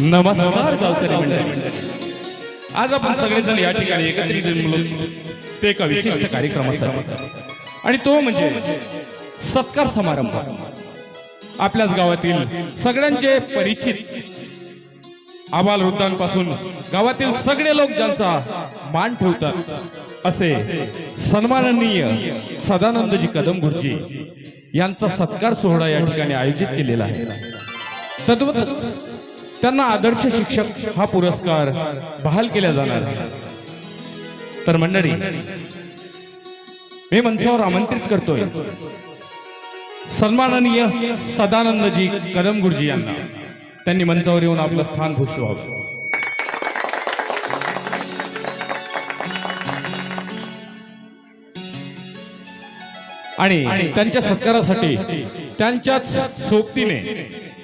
नमस्कार गावकरी मंडळी, आज आपण सगळेजण या ठिकाणी एकत्रित जमलो ते एका विशिष्ट कार्यक्रमासाठी, आणि तो म्हणजे सत्कार समारंभ. आपल्याच गावातील सगळ्यांचे परिचित आबाल वृद्धांपासून गावातील सगळे लोक ज्यांचा मान ठेवतात असे सन्माननीय सदानंदजी कदम गुरुजी यांचा सत्कार सोहळा या ठिकाणी आयोजित केलेला आहे. तद्वतच त्यांना आदर्श शिक्षक हा पुरस्कार बहाल केला जाणार आहे. तर मंडळी, मी मंचावर आमंत्रित करतोय सन्माननीय सदानंदजी कदम गुरुजी यांना. त्यांनी मंचावर येऊन आपलं स्थान भूषवावं. आणि त्यांच्या सत्कारासाठी त्यांच्याच सोबतीने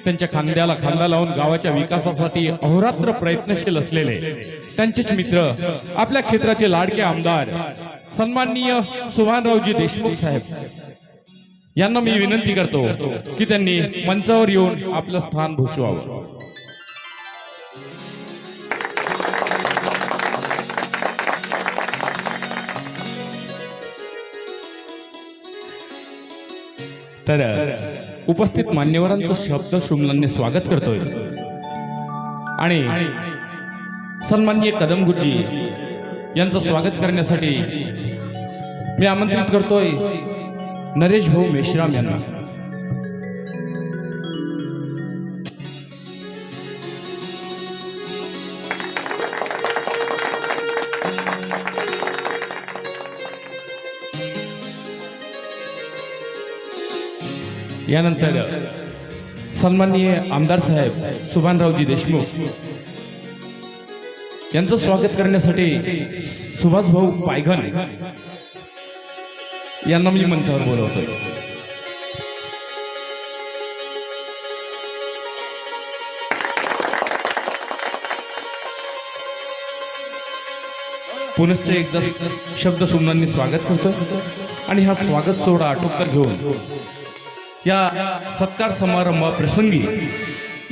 त्यांच्या खांद्याला खांदा लावून गावाच्या विकासासाठी अहोरात्र प्रयत्नशील असलेले त्यांचेच मित्र, आपल्या क्षेत्राचे लाडके आमदार सन्माननीय सुभानरावजी देशमुख साहेब यांना मी विनंती करतो की त्यांनी मंचावर येऊन आपलं स्थान भूषवावं. तर उपस्थित मान्यवरांचं शब्द शुमलांनी स्वागत करतोय आणि सन्माननीय कदम गुरुजी यांचं स्वागत करण्यासाठी मी आमंत्रित करतोय नरेश भाऊ मेश्राम यांना. यानंतर सन्माननीय आमदार साहेब सुभानरावजी देशमुख यांचं स्वागत करण्यासाठी सुभाष भाऊ पायघन यांना मी मंचावर बोलवतोय. पुनश्च एकदा शब्द सुमनांनी स्वागत करतोय आणि हा स्वागत सोहळा आटोक्यात घेऊन या सत्कार समारंभ प्रसंगी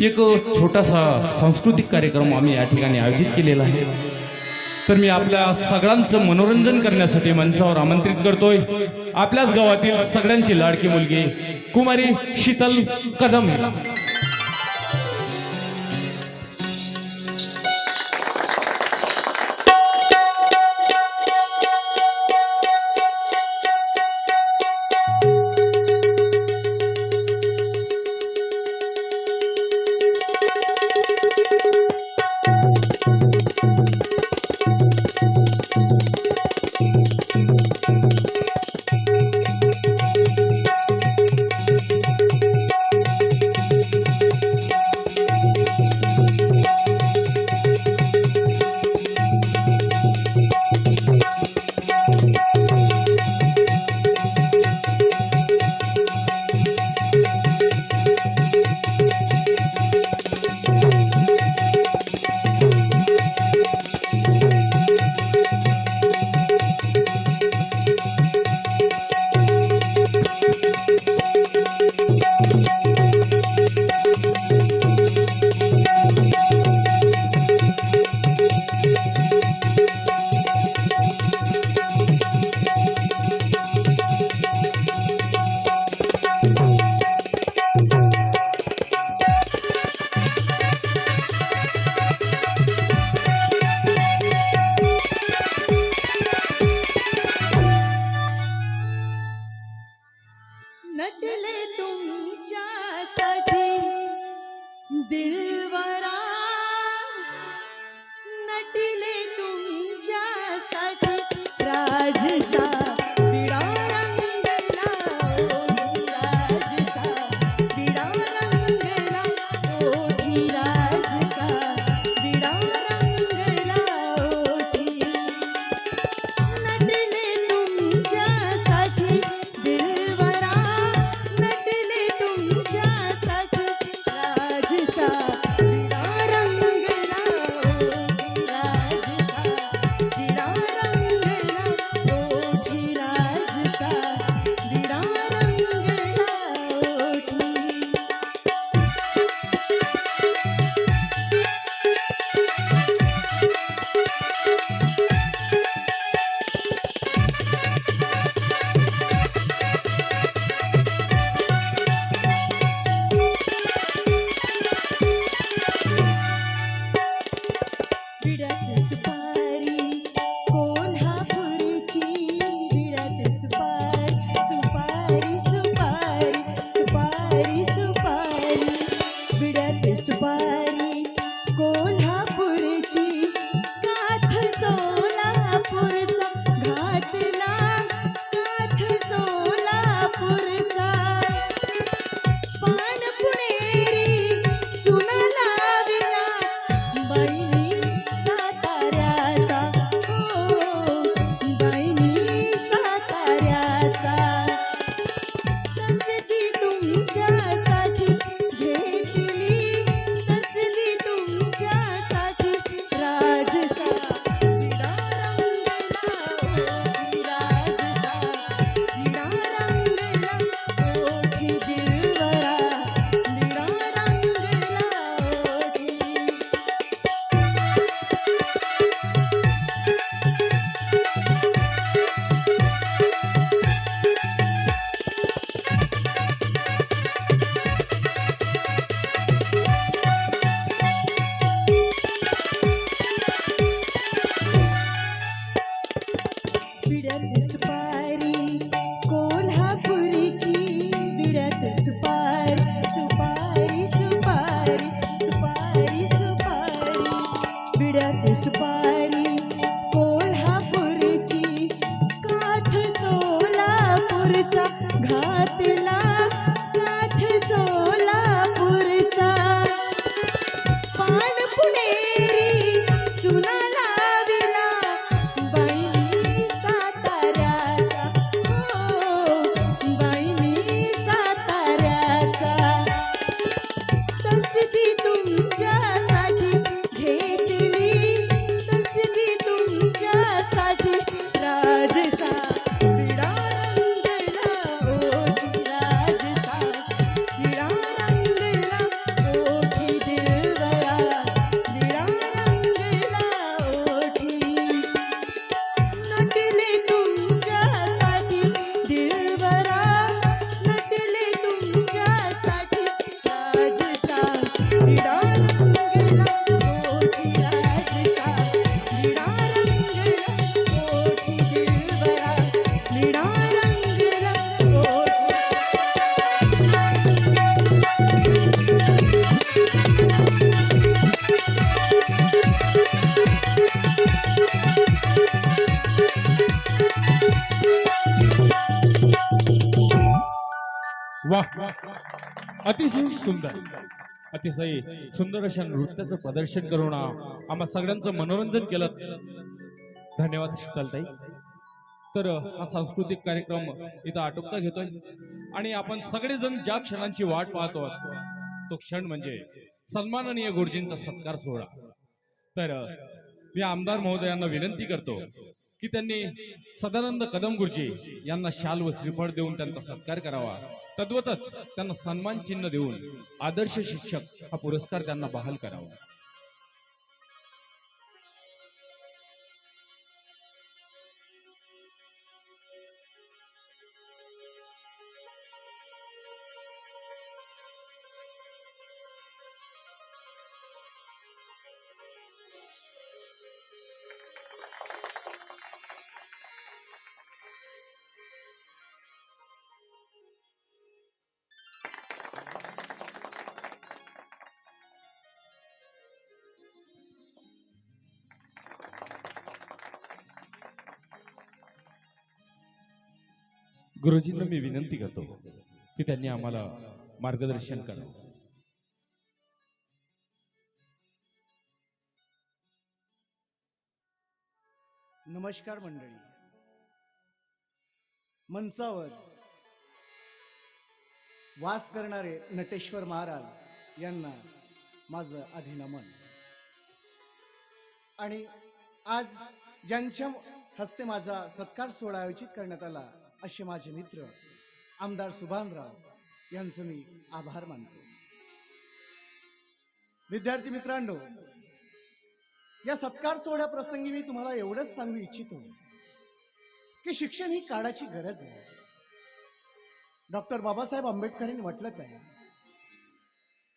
एक छोटासा सांस्कृतिक कार्यक्रम आम्ही या ठिकाणी आयोजित केलेला आहे. तर मी आपल्या सगळ्यांचं मनोरंजन करण्यासाठी मंचावर आमंत्रित करतोय आपल्याच गावातील सगळ्यांची लाडकी मुलगी कुमारी शीतल कदम. नटले तुमच्यासाठी दिलवरा, नटले तुमच्यासाठी राजसा विडा रंगला, राजसा विडा रंगला, ओठी राजसा विडा रंगला ओठी. नटले तुमच्यासाठी दिलवरा, नटले तुमच्यासाठी राजसा वाह, अतिशय सुंदर, अतिशय सुंदर अशा नृत्याचं प्रदर्शन करून आम्हा सगळ्यांचं मनोरंजन केलं. धन्यवाद शीतलताई. तर हा सांस्कृतिक कार्यक्रम इथं आटोपता घेतोय आणि आपण सगळेजण ज्या क्षणांची वाट पाहतो तो क्षण म्हणजे सन्माननीय गुरुजींचा सत्कार सोहळा. तर मी आमदार महोदयांना विनंती करतो की त्यांनी सदानंद कदम गुरुजी यांना शाल व श्रीफळ देऊन त्यांचा सत्कार करावा. तद्वतच त्यांना सन्मान चिन्ह देऊन आदर्श शिक्षक हा पुरस्कार त्यांना बहाल करावा. गुरुजींना मी विनंती करतो की त्यांनी आम्हाला मार्गदर्शन करावं. नमस्कार मंडळी. मंचावर वास करणारे नटेश्वर महाराज यांना माझं आधी नमन. आणि आज ज्यांच्या हस्ते माझा सत्कार सोहळा आयोजित करण्यात आला असे माझे मित्र आमदार सुभानराव यांचं मी आभार मानतो. विद्यार्थी मित्रांनो, या सत्कार सोहळ्याप्रसंगी मी तुम्हाला एवढंच सांगू इच्छितो की शिक्षण ही काळाची गरज आहे. डॉक्टर बाबासाहेब आंबेडकरांनी म्हटलंच आहे,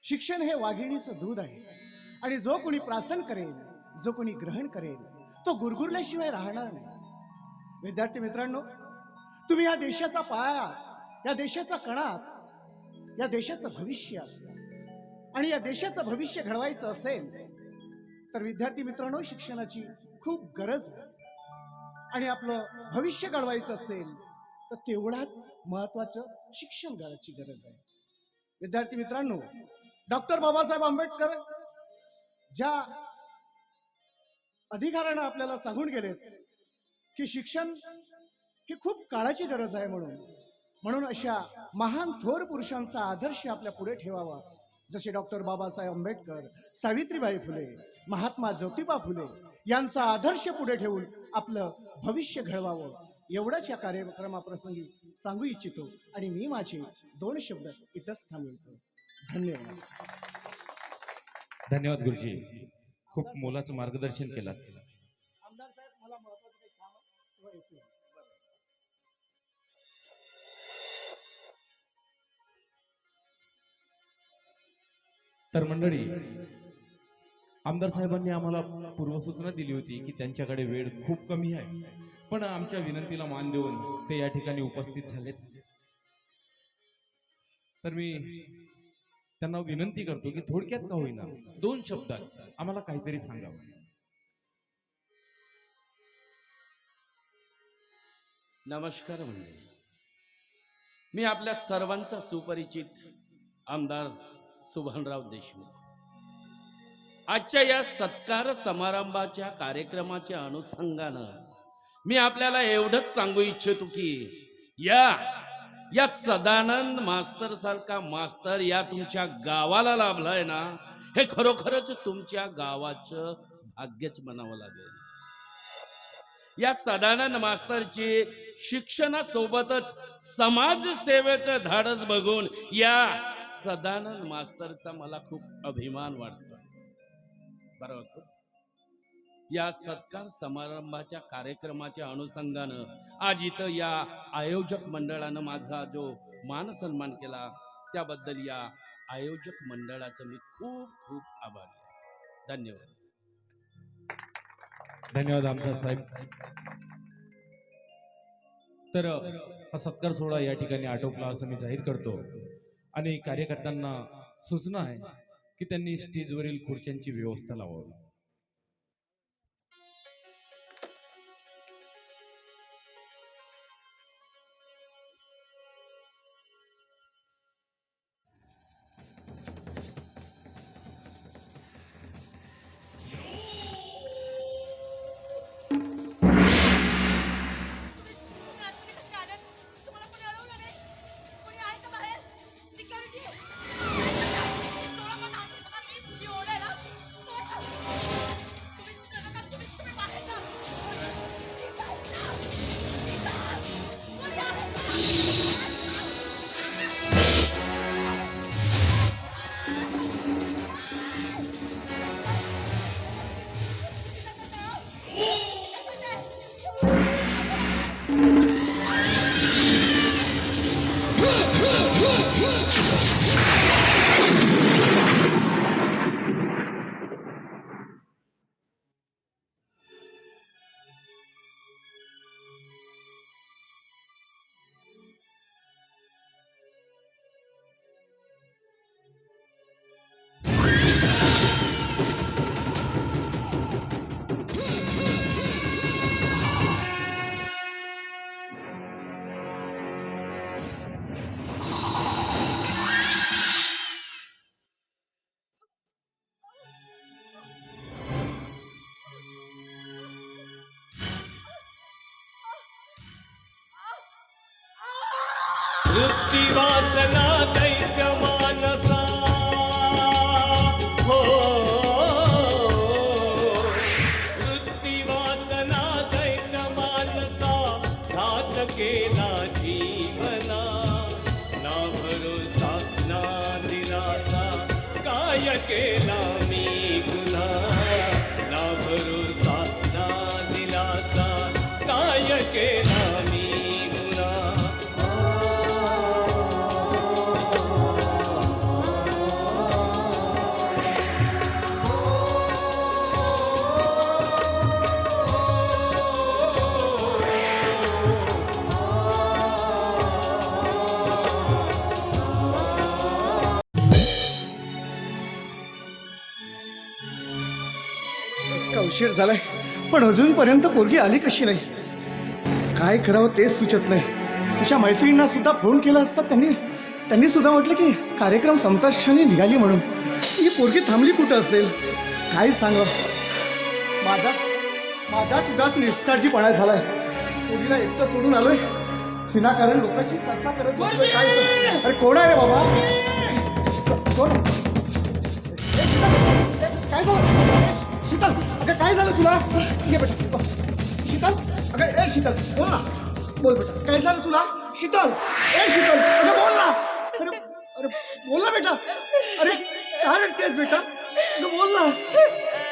शिक्षण हे वाघिणीचं दूध आहे आणि जो कोणी प्रासन करेल, जो कोणी ग्रहण करेल, तो गुरगुरल्याशिवाय राहणार नाही. विद्यार्थी मित्रांनो, तुम्ही या देशाचा पाया, या देशाचा कणा, या देशाचं भविष्य आणि या देशाचं भविष्य घडवायचं असेल तर विद्यार्थी मित्रांनो, शिक्षणाची खूप गरज आहे. आणि आपलं भविष्य घडवायचं असेल तर तेवढाच महत्वाचं शिक्षण घ्यायची गरज आहे. विद्यार्थी मित्रांनो, डॉक्टर बाबासाहेब आंबेडकर ज्या अधिकारानं आपल्याला सांगून गेलेत की शिक्षण ही खूप काळाची गरज आहे, म्हणून अशा महान थोर पुरुषांचा आदर्श आपल्या पुढे ठेवावा. जसे डॉक्टर बाबासाहेब आंबेडकर, सावित्रीबाई फुले, महात्मा ज्योतिबा फुले यांचा आदर्श पुढे ठेवून आपलं भविष्य घडवावं, एवढंच या कार्यक्रमाप्रसंगी सांगू इच्छितो. आणि मी माझे 2 शब्द इथंच थांबवतो. धन्यवाद. धन्यवाद गुरुजी, खूप मोलाचं मार्गदर्शन केलं. आमदार साहेब, मला महत्वाचं काही काम आहे. तर मंडळी, आमदार साहेबांनी आम्हाला पूर्वसूचना दिली होती की त्यांच्याकडे वेळ खूप कमी आहे, पण आमच्या विनंतीला मान देऊन ते या ठिकाणी उपस्थित झालेत. तर मी त्यांना विनंती करतो की थोडक्यात का होईना 2 शब्दात आम्हाला काहीतरी सांगावं. नमस्कार मंडळी, मी आपल्या सर्वांचा सुपरिचित आमदार सुभानराव देशमुख. आजच्या या सत्कार समारंभाच्या कार्यक्रमाच्या अनुषंगानं मी आपल्याला एवढंच सांगू इच्छितो की या सदानंद मास्तर सारखा मास्तर या तुमच्या गावाला लाभलाय ना, हे खरोखरच तुमच्या गावाचं भाग्यच म्हणावं लागेल. या सदानंद मास्तरची शिक्षणासोबतच समाजसेवेचं धाडस बघून या सदानंद मास्तरचा मला खूप अभिमान वाटतो. बरोबर सर, या सत्कार समारंभाच्या कार्यक्रमाच्या अनुषंगानं आज इथं या आयोजक मंडळानं माझा जो मान सन्मान केला, त्याबद्दल या आयोजक मंडळाचं मी खूप खूप आभारी आहे. धन्यवाद. धन्यवाद आमदार साहेब. तर हा सत्कार सोहळा या ठिकाणी आटोपला असं मी जाहीर करतो. आणि कार्यकर्त्यांना सूचना आहे की त्यांनी स्टेजवरील खुर्च्यांची व्यवस्था लावावी. काय केला मी गुन्हा ना भरोसा ना दिलासा काय केला मी गुन्हा इतका उशीर झालाय पण अजूनपर्यंत पोरगी आली कशी नाही. काय करावं तेच सुचत नाही. तिच्या मैत्रिणींना सुद्धा फोन केला असता त्यांनी सुद्धा म्हटलं की कार्यक्रम संपताच क्षणी निघाली म्हणून. ही पोरगी थांबली कुठं असेल काय सांगा. माझाच उगाच निष्काळजीपणा झालाय. पोरीला एकटं सोडून आलोय विनाकारण लोकांची चर्चा करत बसलोय. काय सांग. अरे कोण आहे रे बाबा. कोण काय झालं शीतल. अगं काय झालं तुला. ये बेटा शीतल. अगं ए शीतल बोल ना. बोल बेटा काय झालं तुला. शीतल ए शीतल अगं बोल ना. अरे अरे बोल ना बेटा. अरे काय रडतेस बेटा. अगं बोल ना.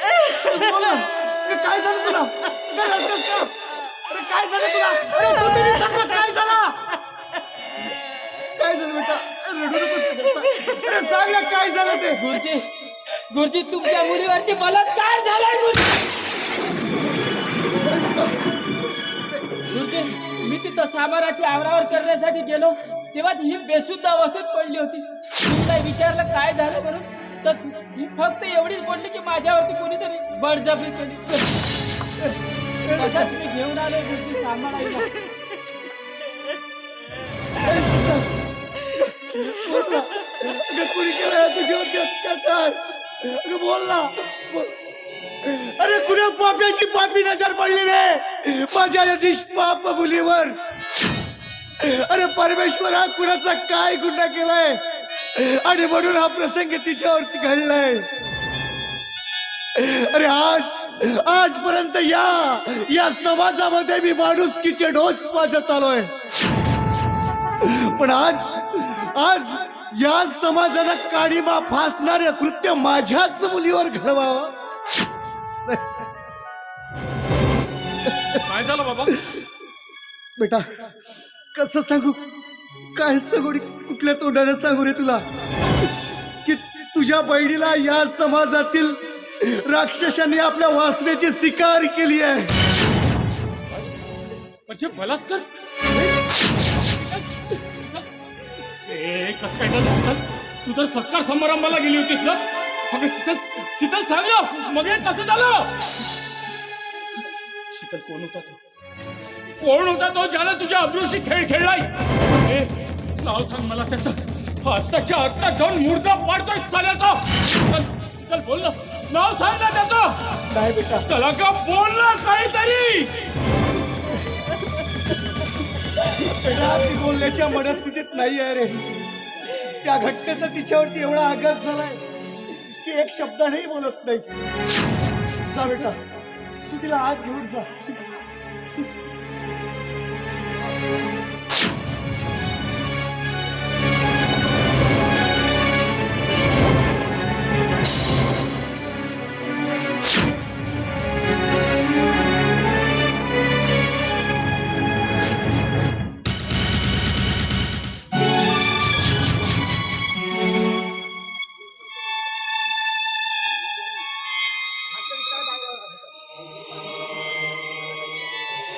अरे बोल ना. अगं काय झालं तुला. अगं रडतेस का. अरे काय झालं तुला. अरे तू तरी सांग ना काय झालं. काय झालं बेटा. रडू नकोस. अरे सांग ना काय झालं ते. गुरुजी तुमच्या मुलीवरती बलात्कार झालाय गुरुजी. मी तिथं सामानाची आवरावर करण्यासाठी गेलो तेव्हा ही बेशुद्ध अवस्थेत पडली होती. मी काय विचारलं काय झालं म्हणून तर ही फक्त एवढीच बोलली की माझ्यावरती कोणीतरी बळजबरी केली. तसाच मी घेऊन आलो गुरुजी सामान आईला. अगं कुणी केलं तुझ्यावरती अत्याचार. अगं बोल ना. अरे कुण्या पाप्याची पापी नजर पडली रे माझ्या या निष्पाप मुलीवर. अरे परमेश्वरा कुणाचा काय गुन्हा केलाय आणि म्हणून हा प्रसंग तिच्यावरती घडलाय. अरे आजपर्यंत या समाजामध्ये मी माणुसकीचे डोस वाजत आलोय पण आज या समाजाला काळीमा फासणारे कृत्य माझ्याच मुलीवर घडवावं. काय झालं बाबा. बेटा कसं सांगू काय सांगू कुठल्या तोंडाने सांगू रे तुला की तुझ्या बहिणीला या समाजातील राक्षसांनी आपल्या वासनेची शिकार केली आहे. म्हणजे बलात्कार. कसं काय झालं शीतल. तू तर सत्कार समारंभाला गेली होतीस ना. अगं शीतल सांग ना मग हे कसं झालं. शीतल कोण होता तो ज्यानं तुझ्या अब्रूशी खेळ खेळलाय. नाव सांग मला त्याचं. आत्ताच्या आत्ता जाऊन मुर्दा पाडतोय साल्याचा. शीतल बोल ना. नाव सांग ना त्याचं. नाही बेटा चला का बोल ना काहीतरी. बेटा ती बोलण्याच्या मनस्थितीत नाही आहे रे. त्या घटनेचा तिच्यावरती एवढा आघात झालाय की एक शब्दानेही बोलत नाही. जा बेटा तू तिला आत घेऊन जा.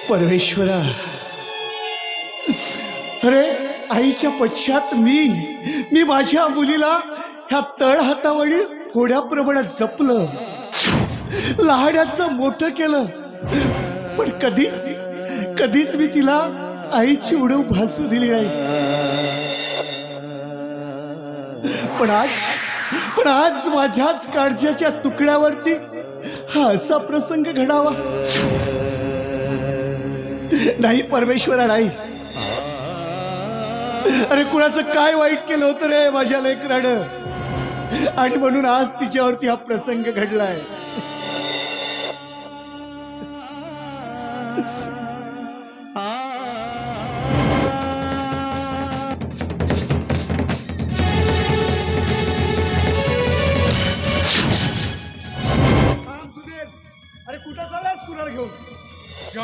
परमेश्वरा अरे आईच्या पश्चात मी माझ्या मुलीला ह्या तळ हातावरील थोड्या प्रमाणात जपलं लहानाचं मोठं केलं पण कधीच मी तिला आईची उडव भासू दिली नाही. पण आज माझ्याच काळजाच्या तुकड्यावरती हा असा प्रसंग घडावा. नाही परमेश्वरा नाही. अरे कुणाचं काय वाईट केलं होतं रे माझ्या लेकरानं आणि म्हणून आज तिच्यावरती हा प्रसंग घडलाय.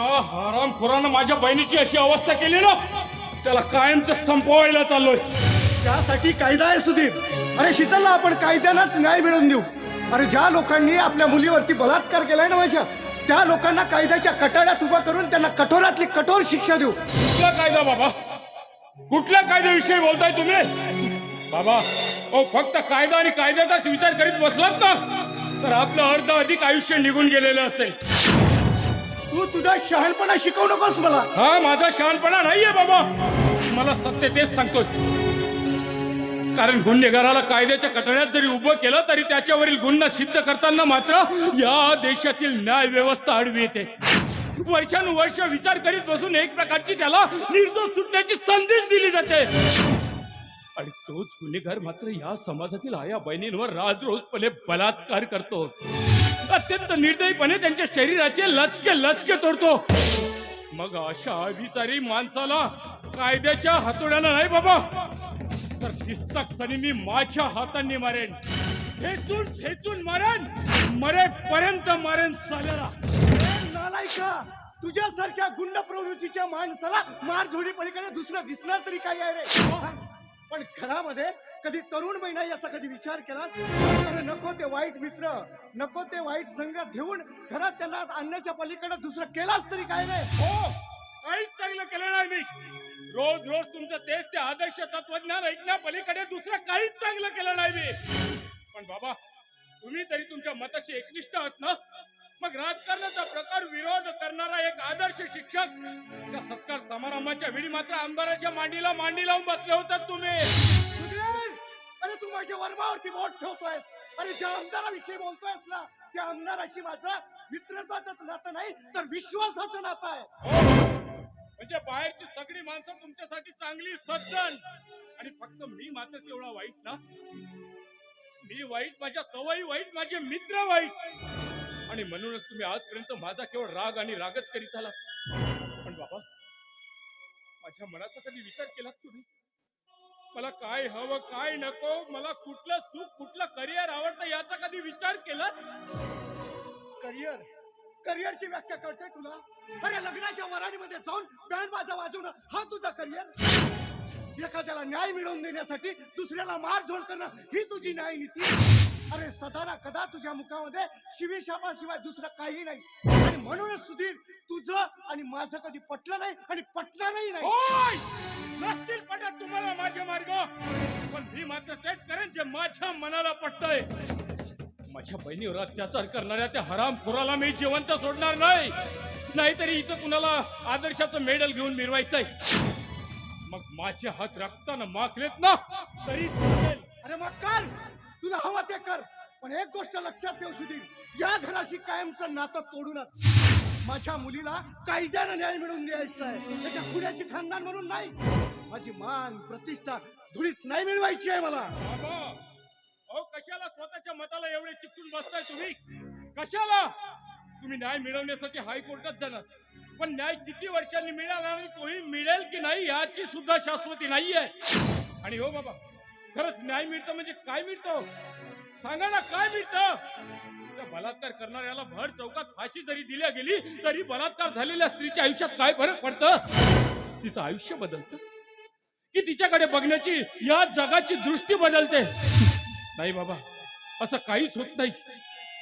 ज्या हरामखोरानं माझ्या बहिणीची अशी अवस्था केली ना, त्याला कायमचं संपवायला चाललोय. त्यासाठी कायदा आहे सुधीर. अरे शीतलला आपण कायद्यानंच न्याय मिळवून देऊ. अरे ज्या लोकांनी आपल्या मुलीवरती बलात्कार केलाय ना माझ्या, त्या लोकांना कायद्याच्या कटाड्यात उभा करून त्यांना कठोरातली कठोर शिक्षा देऊ. कुठला कायदा बाबा? कुठल्या कायद्याविषयी बोलताय तुम्ही बाबा? ओ फक्त कायदा आणि कायद्याचाच विचार करीत बसलात ना, तर आपलं अर्ध अधिक आयुष्य निघून गेलेलं असेल. तू तुझा शहाणपणा शिकवू नकोस मला. हा माझा शहाणपणा नाहीये बाबा, मला सत्य तेच सांगतोय. कारण गुन्हेगाराला कायद्याच्या कटड्यात जरी उभं केलं तरी त्याच्यावरील गुन्हा सिद्ध करताना मात्र या देशातील न्याय व्यवस्था आडवी येते. वर्षानुवर्ष विचार करीत बसून एक प्रकारची त्याला निर्दोष सुटण्याची संदेश दिली जाते. आणि तोच गुन्हेगार मात्र या समाजातील आया बहिणींवर राजरोजपणे बलात्कार करतो. अत्यंत निर्दयीपणे त्यांच्या शरीराचे लचके लचके तोडतो. मग अशा अविचारी माणसाला कायद्याच्या हातोड्यानं नाही बाबा, तर शिस्तक सनींनी माझ्या हातांनी मारेन. ठेचून ठेचून मारेन, मरेपर्यंत मारेन साल्याला. नालायका, तुझ्यासारख्या गुंड प्रवृत्तीच्या माणसाला मारझोडी पलीकडे दुसरं दिसणार तरी काय आहे रे? हा? पण घरामध्ये कधी तरुण महिना याचा कधी विचार केलास? अरे नको ते वाईट मित्र, नको ते वाईट संगत घेऊन घरात त्यांना आणण्याच्या पलीकडे दुसरं केलास तरी काय रे? हो, काहीच चांगलं केलं नाही मी. रोज रोज तुमचं तेच ते आदर्श तत्वज्ञान ऐकण्या पलीकडे दुसरं काहीच चांगलं केलं नाही मी. पण बाबा, तुम्ही तरी तुमच्या मताशी एकनिष्ठ आहात ना? मग राजकारणाचा प्रकार विरोध करणारा एक आदर्श शिक्षक त्या सत्कार समारंभाच्या वेळी मात्र आमदाराच्या मांडीला मांडी लावून बसले होतात तुम्ही. सुधीर, अरे तू माझ्या वर्मावरती बोट ठेवतोय. अरे ज्या आमदाराविषयी बोलतोयस ना, त्या आमदाराशी माझं मित्रत्वाचं नातं नाही तर विश्वासाचं नातं आहे. हो, म्हणजे बाहेरची सगळी माणसं तुमच्यासाठी चांगली सज्जन आणि फक्त मी मात्र तेवढा वाईट ना? मी वाईट, माझ्या सवयी वाईट, माझे मित्र वाईट. आणि म्हणूनच तुम्ही आजपर्यंत माझा केवळ राग आणि रागच करीत आला. पण बाबा, माझ्या मनाचा कधी विचार केलात तुम्ही? मला काय हवं काय नको, मला कुठलं सुख कुठलं करिअर आवडतं याचा कधी विचार केला? करिअर, करिअरची व्याख्या कळते तुला? अरे लग्नाच्या वराडीमध्ये जाऊन बँड बाजा वाजवणं हा तुझा करिअर? एखाद्याला न्याय मिळवून देण्यासाठी दुसऱ्याला मारझोड करणं ही तुझी न्याय नीती? अरे सदा कदा तुझ्या मुखामध्ये शिवेशापाशिवाय दुसरं काही नाही. आणि म्हणूनच सुधीर, तुझं आणि माझं कधी पटलं नाही आणि पटणारही नाही. होय, नसतील पटत तुम्हाला माझे मार्ग, पण मी मात्र तेच करेन जे माझ्या मनाला पटतंय. माझ्या बहिणीवर अत्याचार करणाऱ्या त्या हरामखोराला मी जिवंत सोडणार नाही. नाहीतरी इथं कुणाला आदर्शाचं मेडल घेऊन मिरवायचंय. मग माझे हात रक्तानं माखलेत ना तरी चालेल. अरे मग कर, तुला हवा ते कर. पण एक गोष्ट लक्षात ठेव सुधीर, या घराशी कायमचं नातं तोडूनच. माझ्या मुलीला कायद्यानं न्याय मिळवून द्यायचा आहे, त्याच्या पुण्याची खानदान म्हणून नाही. माझी मान प्रतिष्ठा धुळीच नाही मिळवायची आहे मला. बाबा, अहो कशाला स्वतःच्या मताला एवढे चिकटून बसताय तुम्ही? कशाला? तुम्ही न्याय मिळवण्यासाठी हायकोर्टात जाणार, पण न्याय किती वर्षांनी मिळाला आणि तोही मिळेल की नाही याची सुद्धा शाश्वती नाहीये. आणि हो बाबा, खरंच न्याय मिळतं म्हणजे काय मिळतं? सांगा ना, काय मिळतं? त्या बलात्कार करणाऱ्याला भर चौकात फाशी जरी दिल्या गेली तरी बलात्कार झालेल्या स्त्रीच्या आयुष्यात काय फरक पडतं? तिचं आयुष्य बदलतं की तिच्याकडे बघण्याची या जगाची दृष्टी बदलते? नाही बाबा, असं काहीच होत नाही.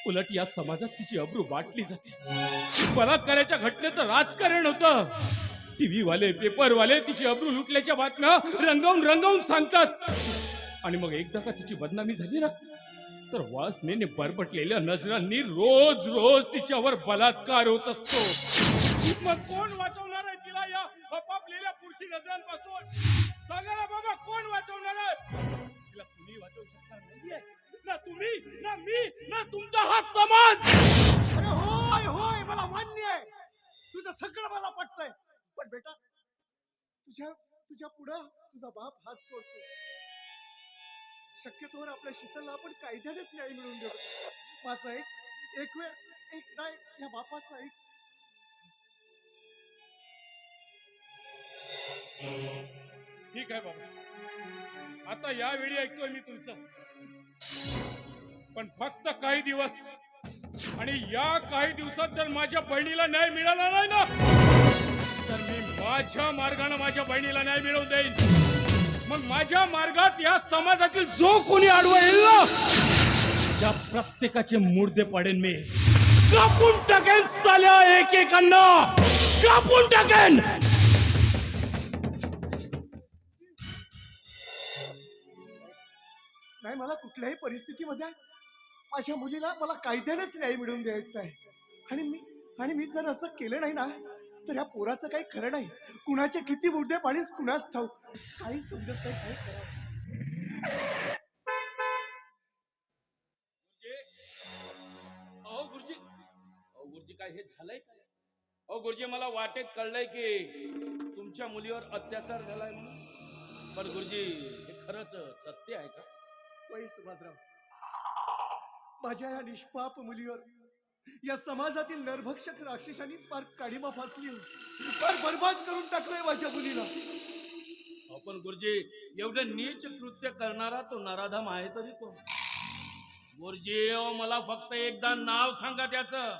उलट या समाजात तिची अब्रू बाटली जाते. बलात्काराच्या घटनेचं राजकारण होतं. टीव्ही वाले, पेपर वाले तिची अब्रू लुटल्याच्या बातम्या रंगवून रंगवून सांगतात. आणि मग एकदा का तिची बदनामी झाली ना, तर वासनेने बरबटलेल्या नजरांनी रोज रोज तिच्यावर बलात्कार होत असतो. मग कोण वाचवणार आहे तिला या हपापलेल्या पुरुषी नजरांपासून? सांगा ना बाबा, कोण वाचवणार आहे तिला? कुणी वाचवू शकणार नाहीये, ना तुम्ही, ना मी, ना तुमचा हा समाज. अरे होय होय, मला मान्य आहे, तुझं सगळं मला पटतंय. पण बेटा, तुझ्या पुढं तुझा बाप हात सोडतो. शक्यतोवर आपल्या शीतलला आपण कायद्यानेच न्याय मिळवून देऊ. माझा एक वेळ एक नाही, या बापाचा एक. ठीक आहे बाबा, आता यावेळी ऐकतोय मी तुमचं. पण फक्त काही दिवस आणि या काही दिवसात जर माझ्या बहिणीला न्याय मिळाला नाही ना तर मी माझ्या मार्गाने माझ्या बहिणीला न्याय मिळवून देईन. मग माझ्या मार्गात या समाजातील जो कोणी आडवा येईल ना त्या प्रत्येकाचे मुर्दे पाडेन मी. कापून टाकेन साल्या एकेकांना कापून टाकेन. नाही, मला कुठल्याही परिस्थितीमध्ये माझ्या मुलीला मला कायद्यानेच न्याय मिळवून द्यायचा आहे. आणि मी जर असं केलं नाही ना तर या पोराचं काही खरं नाही. कुणाचे किती मुर्दे पाणीच कुणाच ठाऊक. काही समजत नाही काय करावं. गुरुजी काय हे झालंय काय? गुरुजी मला वाटेत कळलंय की तुमच्या मुलीवर अत्याचार झालाय म्हणून. पण गुरुजी हे खरंच सत्य आहे का? वै सुभाद्राव, माझ्या या निष्पाप मुलीवर या समाजातील नरभक्षक राक्षसांनी फार काळीमा फासली, फार बर्बाद करून टाकलंय माझ्या मुलीला. पण गुरुजी एवढं नीच कृत्य करणारा तो नराधम आहे तरी कोण? गुरुजी मला फक्त एकदा नाव सांगा त्याचं.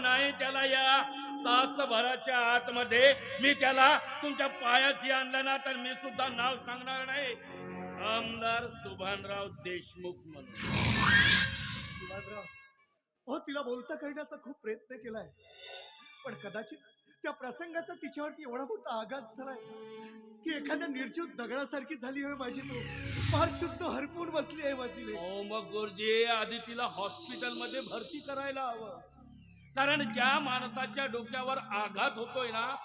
नाही त्याला या तासभराच्या आतमध्ये मी त्याला तुमच्या पायाशी आणलं ना तर मी सुद्धा नाव सांगणार नाही. आमदार सुभानराव देशमुख म्हणून. सुभानराव, हो तिला बोलता करण्याचा खूप प्रयत्न केलाय पण कदाचित त्या प्रसंगाचा तिच्यावरती एवढा मोठा आघात झालाय की एखाद्या निर्जीव दगडासारखी झाली आहे माझी. तो फार शुद्ध हरपून बसली आहे माझी. मग गुरुजी आधी तिला हॉस्पिटलमध्ये भरती करायला हवं. कारण ज्या माणसाच्या डोक्यावर आघात होतोय ना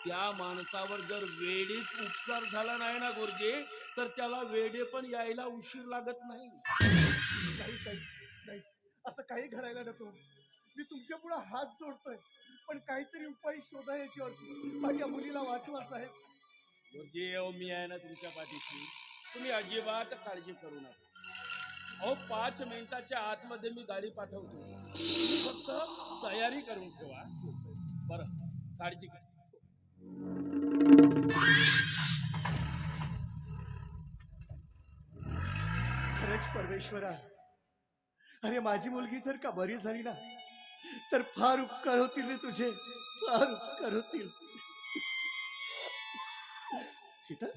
त्या माणसावर जर वेळीच उपचार झाला नाही ना गुरुजी तर त्याला वेडे पण यायला उशीर लागत नाही. नाही, असं काही घडायला नको. मी तुमच्या पुढे हात जोडतोय पण काहीतरी उपाय शोधा याच्यावर. माझ्या मुलीला वाचवा साहेब. गुरुजी मी आहे ना तुमच्या पाठीशी. तुम्ही अजिबात काळजी करू नका. 5 मिनिटाच्या आतमध्ये मी गाडी पाठवतो. तुम्ही फक्त तयारी करून ठेवा. बरं, काळजी घ्या. खरंच परमेश्वरा, अरे माझी मुलगी जर का बरी झाली ना तर फार उपकार होतील रे तुझे, फार उपकार होतील. शीतल,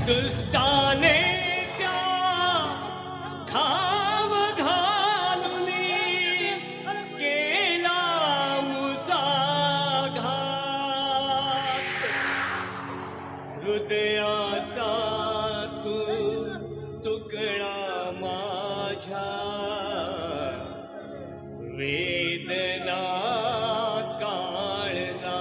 दुष्टाने त्या घाव घालून केला मुचा घात. हृदयाचा तू तुकडा माझ्या वेदना काळजा.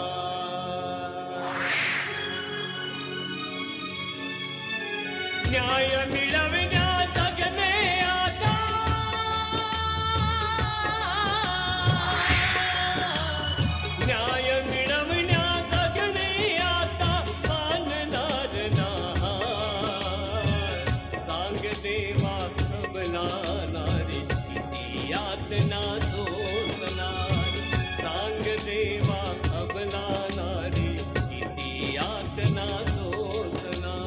न्याय मिळवण्या जगणे आता न्याय मिळवण्या जगणे आता मानणार ना. सांग देवा खबला नारी किती यातना सोसणार. सांग देवा खबला नारी किती यातना सोसणार.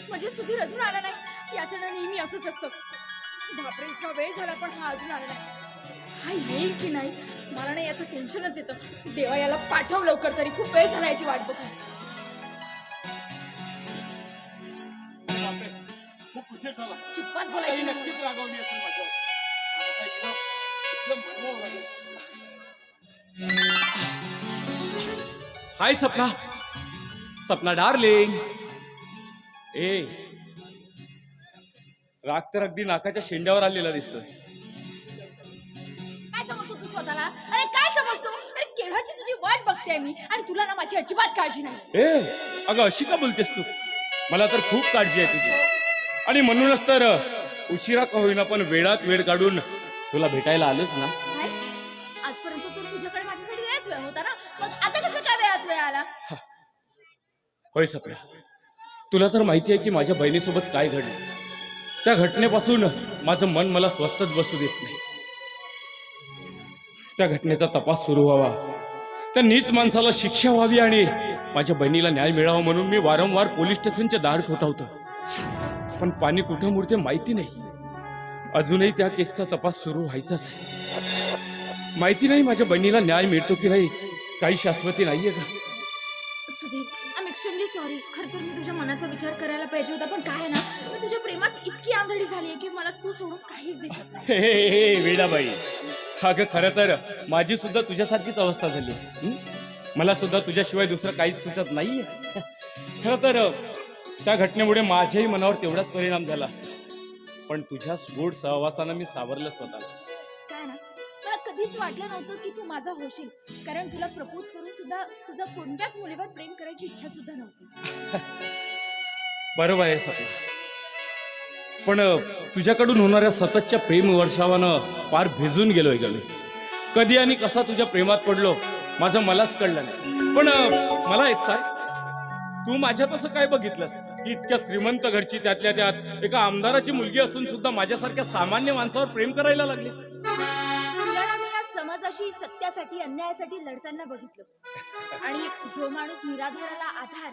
म्हणजे सुधीर अजून आला नाही. याचं ना नेहमी असंच असतं. बापरे, इतका वेळ झाला पण हा अजून आला नाही. हा येईल की नाही मला नाही याचं टेन्शनच येतं. देवा याला पाठव लवकर, तरी खूप वेळ झाला याची वाट बघून. खूप उशीर झाला. चुप्पात काही बोलायचं नक्कीच रागवली असेल माझ्यावर. आता एकदम भरमावं लागेल. हाय सपना, सपना डार्लिंग. राग तर अगदी नाकाच्या शेंड्यावर आलेला दिसतोय. काय समजतो तू स्वतःला? अरे काय समजतो? अरे केव्हाची तुझी वाट बघते मी आणि तुला ना माझी अजिबात काळजी नाही. अगं अशी का बोलतेस तू? मला तर खूप काळजी आहे तुझी आणि म्हणूनच तर उशिरा का होईना पण वेळात वेळ काढून तुला भेटायला आलोच ना. काय? आजपर्यंत तू तुझ्या वेळ होता ना, मग आता कसं काय वेळात वेळ आला? होय सपना, तुला तर माहिती आहे की माझ्या बहिणीसोबत काय घडलं. त्या घटनेपासून माझं मन मला स्वस्थच बसू देत नाही. त्या घटनेचा तपास सुरू व्हावा, त्या नीच माणसाला शिक्षा व्हावी आणि माझ्या बहिणीला न्याय मिळावा म्हणून मी वारंवार पोलीस स्टेशनचे दार ठोठावतो. पण पाणी कुठं मुरते माहिती नाही. अजूनही त्या केसचा तपास सुरू व्हायचाच आहे. माहिती नाही माझ्या बहिणीला न्याय मिळतो की नाही. काही शाश्वती नाहीये का? Sudhir, I am extremely sorry. खरं तर मी तुझ्या मनाचा विचार करायला पाहिजे होता, पण काय आहे ना, मी तुझ्या प्रेमात इतकी आंधळी झाली आहे की मला तू सोडून काहीच दिसत नाही. हे वेडाबाई, अगं खरं तर माझी सुद्धा तुझ्यासारखीच अवस्था झाली. मला सुद्धा तुझ्याशिवाय दुसरं काहीच सुचत नाहीये. खरं तर त्या घटनेमुळे माझ्याही मनावर तेवढाच परिणाम झाला, पण तुझ्या गोड सहवासानं मी सावरलं स्वतःला. काय ना, मला कधीच वाटलं नव्हतं की तू माझा होशील, कारण तुला प्रपोज करून सुद्धा तुझा कोणत्याच मुलीवर प्रेम करायची इच्छा सुद्धा नव्हती. बरोबर आहे सपना, पण तुझ्याकडून होणाऱ्या सततच्या प्रेम वर्षावानं फार भिजून गेलोय ग मी. कधी आणि कसा तुझ्या प्रेमात पडलो माझं मलाच कळलं नाही. पण मला एक सांग, तू माझ्यात असं काय बघितलंस की इतक्या श्रीमंत घरची, त्यातल्या त्यात एका आमदाराची मुलगी असून सुद्धा माझ्यासारख्या सामान्य माणसावर प्रेम करायला लागलीस? तुला ना मी या समाजाशी, सत्यासाठी, अन्यायासाठी लढताना बघितलं. आणि जो माणूस निराधाराला आधार,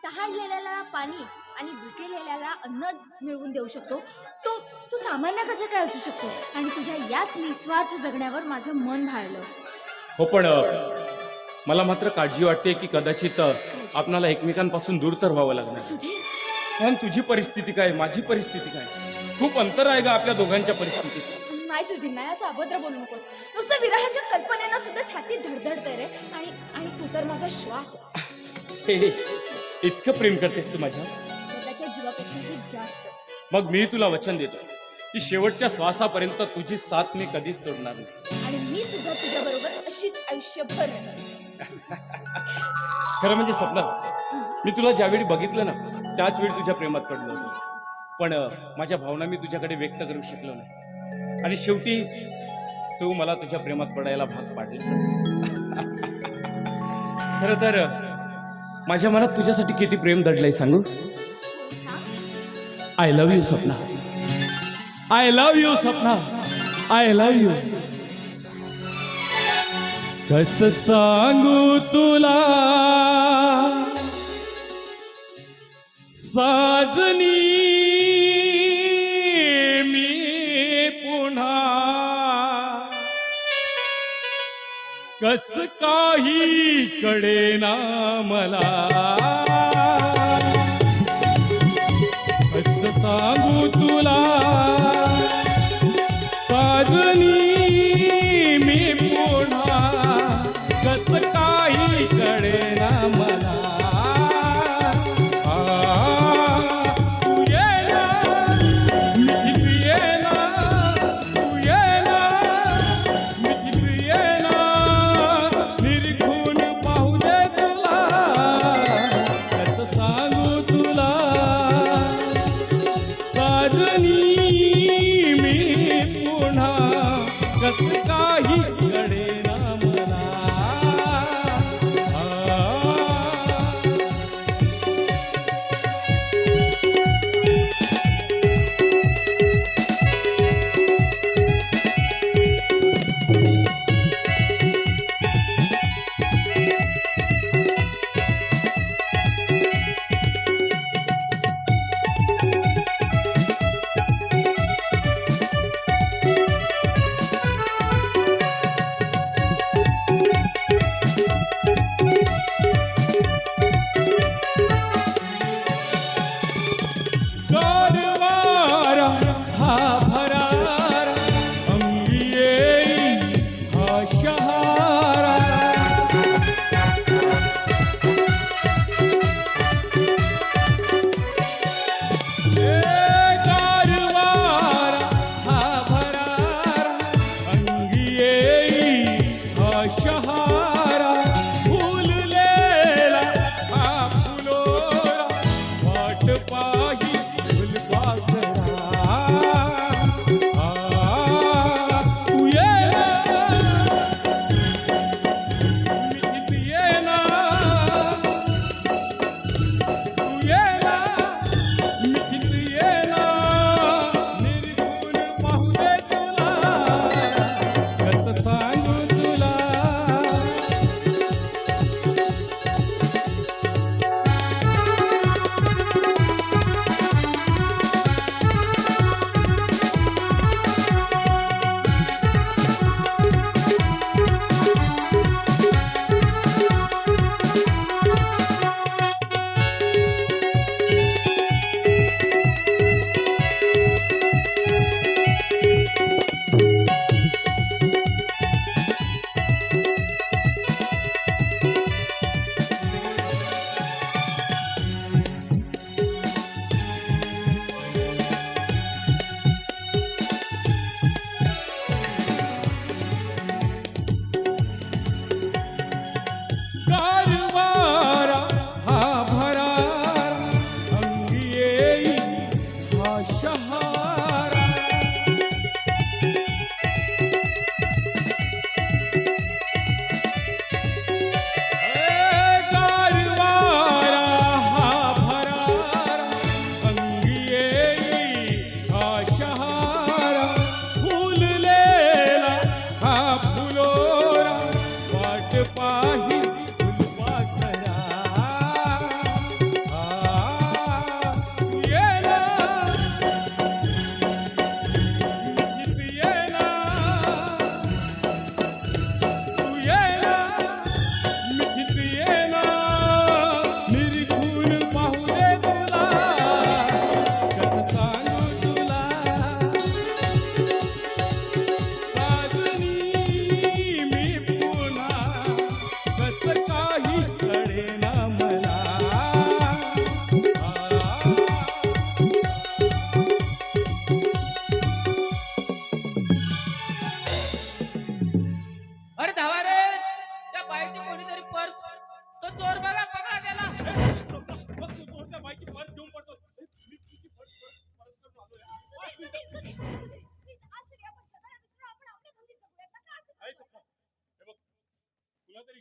तहानलेल्याला पाणी आणि भुकेलेल्याला अन्न मिळवून देऊ शकतो, तो सामान्य कसं काय असू शकतो? आणि तुझ्या याच निस्वार्थ जगण्यावर माझं मन भाळलं. हो, पण मला मात्र काळजी वाटते की कदाचित आपणाला एकमेकांपासून दूर तर व्हावं लागणार. सुधीर, कारण तुझी परिस्थिती काय, माझी परिस्थिती काय, खूप अंतर आहे का आपल्या दोघांच्या परिस्थितीत. नाही सुधीर, नाही असं अभद्र बोलू नकोस. नुसतं विरहाच्या कल्पनेनं सुद्धा छातीत धडधडतंय रे. आणि तू तर माझा श्वास आहेस. हे, इतकं प्रेम करतेस तू माझ्या? स्वतःच्या जीवापेक्षाही जास्त. मग मी तुला वचन देतो की शेवटच्या श्वासापर्यंत तुझी साथ मी कधीच सोडणार नाही. आणि मी सुद्धा तुझ्या बरोबर अशीच आयुष्यभर राहणार. खरं म्हणजे सपना, मी तुला ज्यावेळी बघितलं ना त्याच वेळी तुझ्या प्रेमात पडलो होतो, पण माझ्या भावना मी तुझ्याकडे व्यक्त करू शकलो नाही. आणि शेवटी तू मला तुझ्या प्रेमात पडायला भाग पाडलीस. खरं तर माझ्या मनात तुझ्यासाठी किती प्रेम दडलंय सांगू? I love you Sapna, I love you Sapna, I love you. कस सांगू तुला साजनी मी पुन्हा, कस काही कळेना मला. कस सांगू तुला साजनी मी पुन्हा, कस काही कळेना मला. तू ये ना, मिठी ये ना, तू ये ना, मिठी ये ना, निरखून पाहू दे तुला. कस सांगू तुला साजनी मी पुन्हा,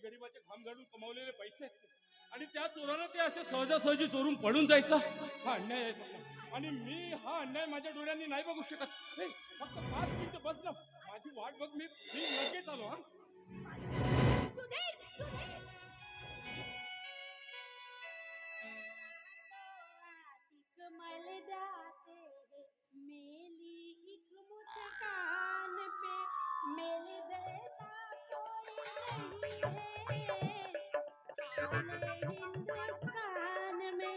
गोरगरिबाचे घाम झाडून कमावलेले पैसे आणि त्या चोरानं ते असे सहजासहजी चोरून पडून जायचं हा अन्याय आहे सगळा. आणि मी हा अन्याय माझ्या डोळ्यांनी नाही बघू शकत. हे, फक्त 5 मिनिटं बस ना, माझी वाट बघ, मी लगेच आलो. हा सुधीर सुधीर कमल जाते मेली एक मुस्कान पे मेल जैसा कोई नहीं है सारे हिंदुस्तान में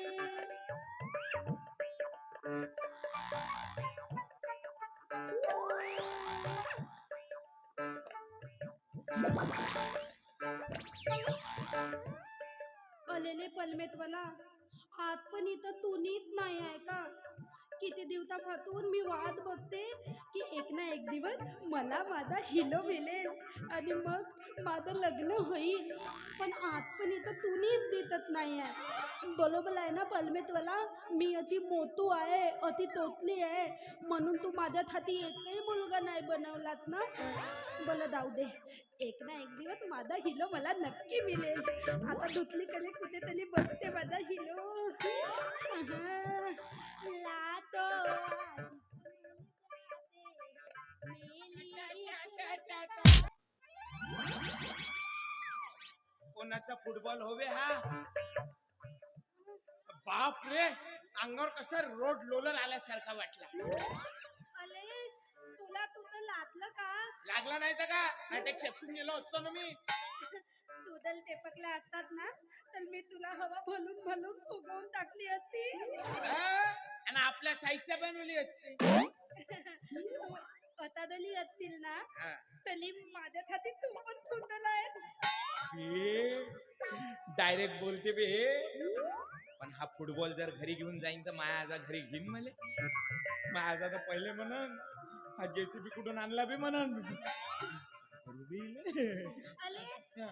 आलेले पलमेतवाला आत पण इथं तुनीच नाही आहे का? किती दिवसापासून मी वाट बघते की एक ना एक दिवस मला माझा हिलो मिळेल आणि मग माझं लग्न होईल. पण आत पण इथं तुनीच दिसत नाही आहे. बरोबर आहे ना पलमेतवाला, मी अति मोतू आहे, अति तोतली आहे, म्हणून तू माझ्यासाठी एकही मुलगा नाही बनवलात ना. बोला जाऊ दे, एक ना एक दिवस माझा हिलो मला नक्की मिळेल. आता दुसरीकडे कुठेतरी बघते माझा हिलो. लातो कोणाचा फुटबॉल होवे हा? बाप रे, अंगावर कसा रोड रोलर आल्यासारखा वाटला. अरे तुला तुझं लादलं का? लागला नाही तर का, नाही तर शेपून गेलो असतो ना मी. तुदल टेपकला असतात ना तर मी तुला हवा भलून भलून फुगवून टाकली असती. आणि आपल्या साहित्य बनवली असते. अतादली असतील ना हा. तरी माझ्यासाठी तू पण सुंदर आहे. डायरेक्ट बोलते बे. पण हा फुटबॉल जर घरी घेऊन जाईन तर माया आजा घरी घेईन मले. माया आजा तर पहिले म्हणन हा जेसीबी कुठून आणला बी म्हणन. अरे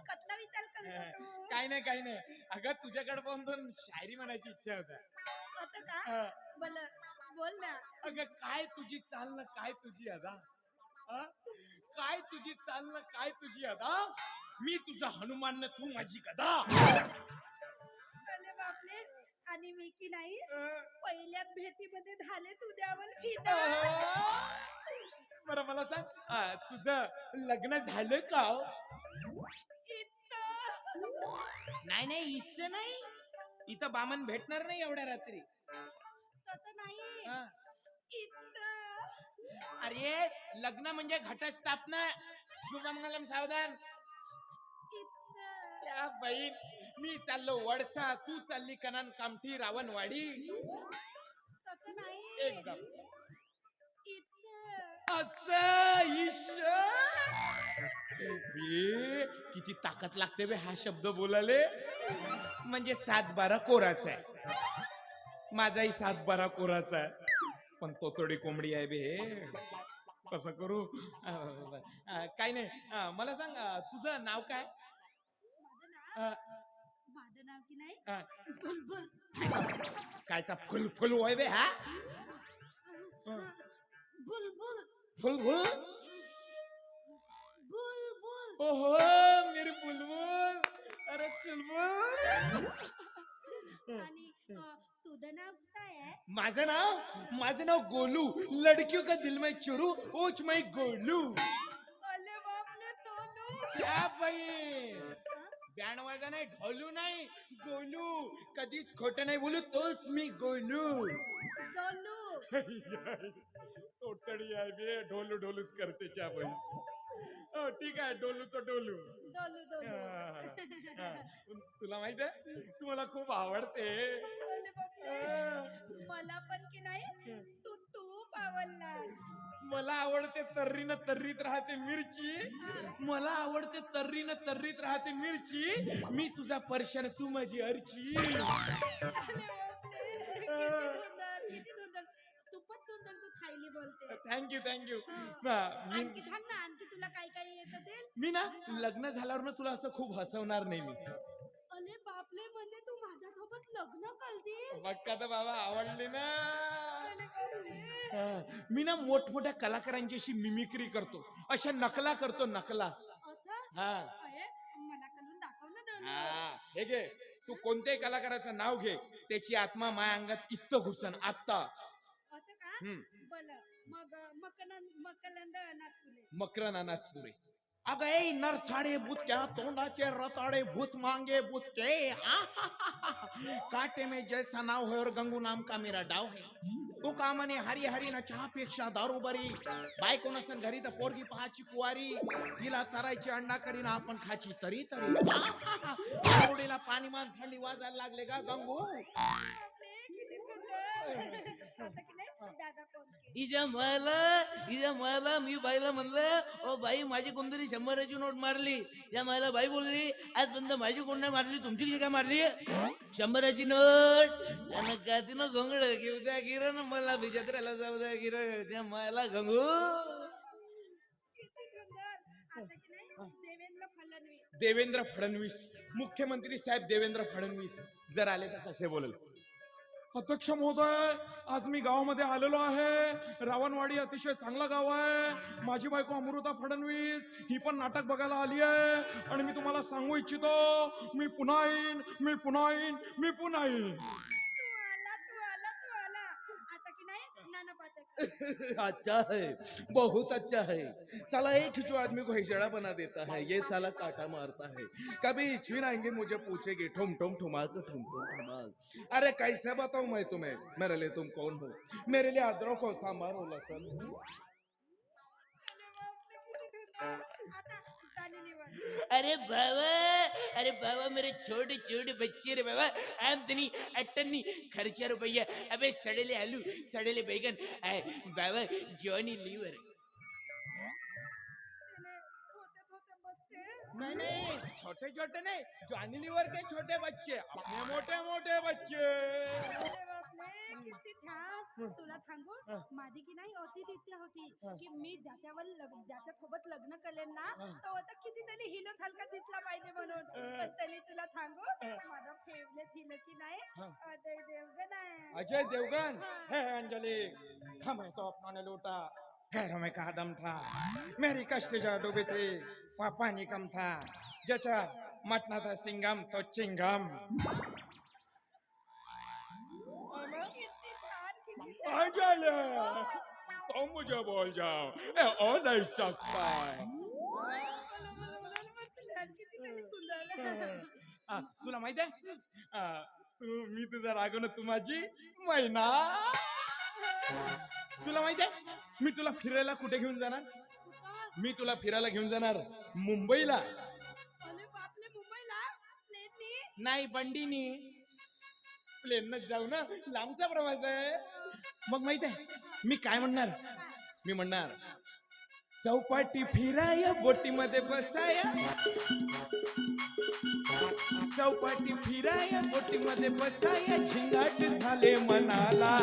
कतला विचार करतो तू? काही नाही काही नाही. अगं तुझ्याकडे पाहून दोन शायरी म्हणायची इच्छा होता. होतं का? हा. बोल ना. अगं काय तुझी चालणं, काय तुझी अदा, हा? काय तुझी चालणं, काय तुझी अदा, मी तुझा हनुमान न तू माझी गदा. अरे बापरे, आणि मी की नाही पहिल्याच भेटीमध्ये झाले तुझ्यावर फिदा. बरं मला सांग, तुझं लग्न झालं का? नाही नाही, इथं नाही. इथं बामन भेटणार नाही एवढ्या रात्री. तसं नाही. हा. इथं. अरे लग्न म्हणजे घटस्थापना. शुभमंगलम सावधान. इथं. त्या बहीण, मी चाललो वडसा, तू चालली कनान कामठी रावणवाडी. तसं नाही. एकदम इथं. असं बे, किती ताकद लागते बे हा शब्द बोलाले. म्हणजे 7-12 कोराचा आहे. माझाही 7-12 कोराचा आहे. पण तो थोडी कोंबडी आहे बे. कसं करू? काय नाही. मला सांग, तुझं नाव काय? माझं नाव की नाही बुलबुल. कायचा फुल फुल होय बे हा? बुलबुल. फुलफुल. बुलबुल. ओहो मेरी बुलबुल. अरे चुलबुल. आणि तुझं नाव काय आहे? माझं नाव गोलू. लड़कियों का दिल में चुरू, ओच मैं गोलू. अरे बापले तोलू. क्या बाई, बँड वाजा नाही, ढोलू नाही, गोलू. कधीच खोट नाही बोलू, तोच मी गोलू. तोलू. तोटडी आहे बे, ढोलू ढोलूच करते च्या बाई. हो ठीक आहे, डोलू तो डोलू. दोलू दोलू. तुला माहित आहे, तू मला खूप आवडते. अरे बापरे, मला पण की नाही तू तूप आवडला. मला आवडते तर्रीनं तर्रीत राहते मिरची. मला आवडते तर्रीनं तर्रीत राहते मिरची. मी तुझा परशन, तू माझी अर्ची. अरे बापरे, किती धुंदल. तू पण धुंदल, तू खायली बोलते. Thank you thank you. आणखी थांब ना, आणखी तुला काय काय येतं ते. मी ना लग्न झाल्यावर ना तुला असं खूप हसवणार नाही मी. अरे बापले, म्हणजे तू माझ्यासोबत लग्न करते? बक्का तर बाबा आवडली ना. अरे बापरे. मी ना मोठमोठ्या कलाकारांची अशी मिमिक्री करतो, अशा नकला करतो, नकला. आता हा अरे मला करून दाखव. हे घे, तू कोणत्याही कलाकाराचं नाव घे, त्याची आत्मा माया अंगात इतकं घुसन आत्ता. असं का हम्म. बल मग मकरंद नाचपुले. मकरन अनासपुरे. अगं ए नरसाडे बुचक्या तोंडाचे रताडे भूस मांगे बुचके काटे में जैसा नाव है और गंगू नाम का मेरा डाव है. तू का म्हणे हरी हरी ना चहापेक्षा दारू बरी. बायको नसन घरी तर पोरगी पहाची कुवारी. तिला चरायची अंडा करीन आपण खाची तरी तरी. आवडीला पाणी मान थंडी वाजायला लागले का गंगू. बापरे, किती सुंदर. आता की नाही दादा फोन केला. हिच्या मला मी बाईला म्हणलं ओ बाई माझी कोणतरी 100ची नोट मारली. या मला बाई बोलली आजपर्यंत माझी कोण नाही मारली, तुमची किती काय मारली. 100ची नोट आणि का तिनं घोंगड घेऊ द्या गिरण मला बिचात्राला जाऊ द्या गिरण त्या मला गंगू. किती सुंदर. आता की नाही देवेंद्र फडणवीस. देवेंद्र फडणवीस, मुख्यमंत्री साहेब देवेंद्र फडणवीस जर आले तर कसे बोलेल. अध्यक्ष महोदय, आज मी गावामध्ये आलेलो आहे. रावणवाडी अतिशय चांगला गाव आहे. माझी बायको अमृता फडणवीस ही पण नाटक बघायला आली आहे. आणि मी तुम्हाला सांगू इच्छितो, मी पुन्हा येईन, मी पुन्हा येईन, मी पुन्हा येईन. तू आला. आता की नाही नाना पाटेकर. अच्छा है, बहुत अच्छा है. साला एक जो आदमी को हिजड़ा बना देता है, ये साला काटा मारता है. कभी इच्छी आएंगे मुझे पूछेगी ठुम ठुम ठुमाक ठुम ठुम ठुमाक. अरे कैसे बताऊं मैं तुम्हें, मेरे लिए तुम कौन हो. मेरे लिए अदरक हो सांबार हो लसन. आता गाणी निवड. अरे बाबा मेरे छोटे छोटे बच्चे रे बाबा. आमदनी अट्टनी खर्चा रुपया. अबे सड़ेले आलू सड़ेले बैगन. बाबा जॉनी लीवर. थोते बसते. नहीं छोटे छोटे नहीं, जॉनी लीवर के छोटे बच्चे, अपने मोठे मोठे बच्चे. अरे बापरे, किती छान. तुला सांगू माझी की नाही अति इच्छा होती की मी ज्याच्यासोबत लग्न करेन ना तो आता कितीतरी हिरो सारखा दिसला पाहिजे म्हणून. पण तरी तुला सांगू माझा फेवरेट हिरो की नाही अजय देवगण आहे. अजय देवगन. है अंजलि, हमें तो अपनों ने लूटा, पैरों में कहा दम था. मेरी कष्ट जा डूबी थी, वहाँ पानी कम था. जचा मटना था सिंगम तो चिंगम. किती छान, किती छान. अंजलि, तुम मुझे बोल जाओ, ये हो नहीं सकता. कितीतरी सुंदर. तुला माहित आहे, मी तुझा रागवणं तू माझी मैना. तुला माहित आहे मी तुला फिरायला कुठे घेऊन जाणार. मी तुला फिरायला घेऊन जाणार मुंबईला. अरे बापले, मुंबईला प्लेननी. नाही बंडीनी. प्लेन जाऊ ना, लांबचा प्रवास आहे. मग माहित आहे मी काय म्हणणार. मी म्हणणार चौपाटी फिराय बोटीमध्ये बसाय. चौपाटी फिराय बोटीमध्ये बसाय. झिंगाट झाले मनाला,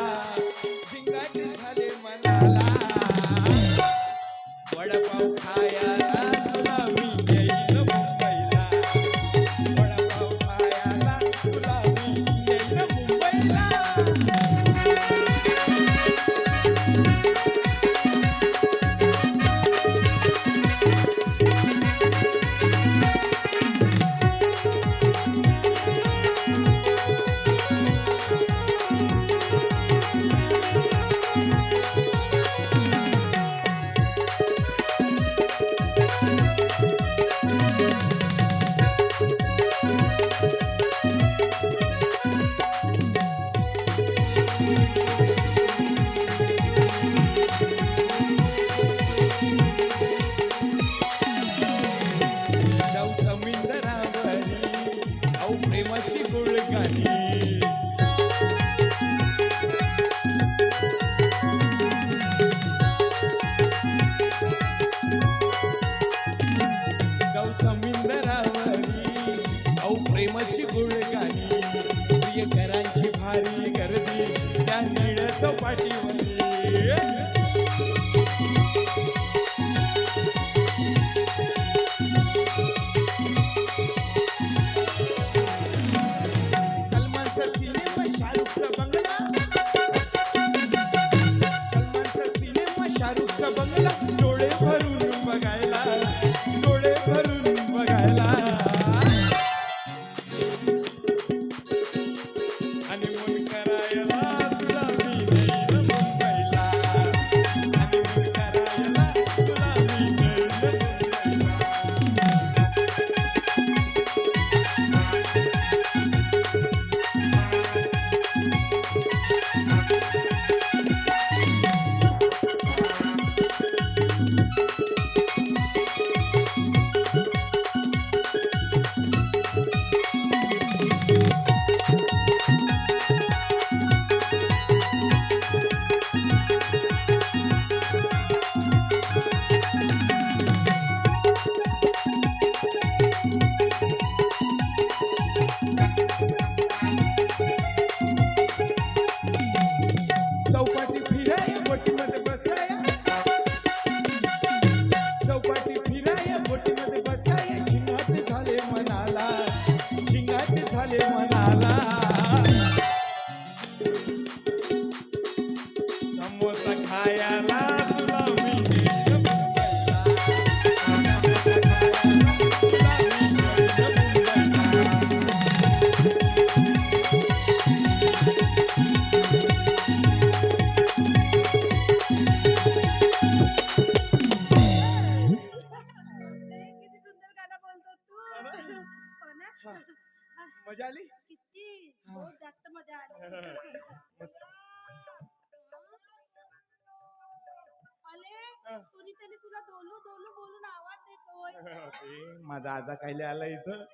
झिंगाट झाले मनाला. वडापाव खायला तुला मी येईल मुंबईला. वडापाव खायला तुला मी येईल मुंबईला. फिराय बोटीमध्ये बसाय झिंगाट झाले मनाला, झिंगाट झाले मनाला. समोसा खायला तुला मी नेईन मुंबईला. समोसा खायला तुला मी नेईन मुंबईला. किती सुंदर गाणं बोलतो तू. हो ना? मजा आली. किती बहुत जास्त मजा आली. अले कुणीतरी तुला दोलू दोलू बोलून आवाज देतोय. माझा आजा कायले आला इथं.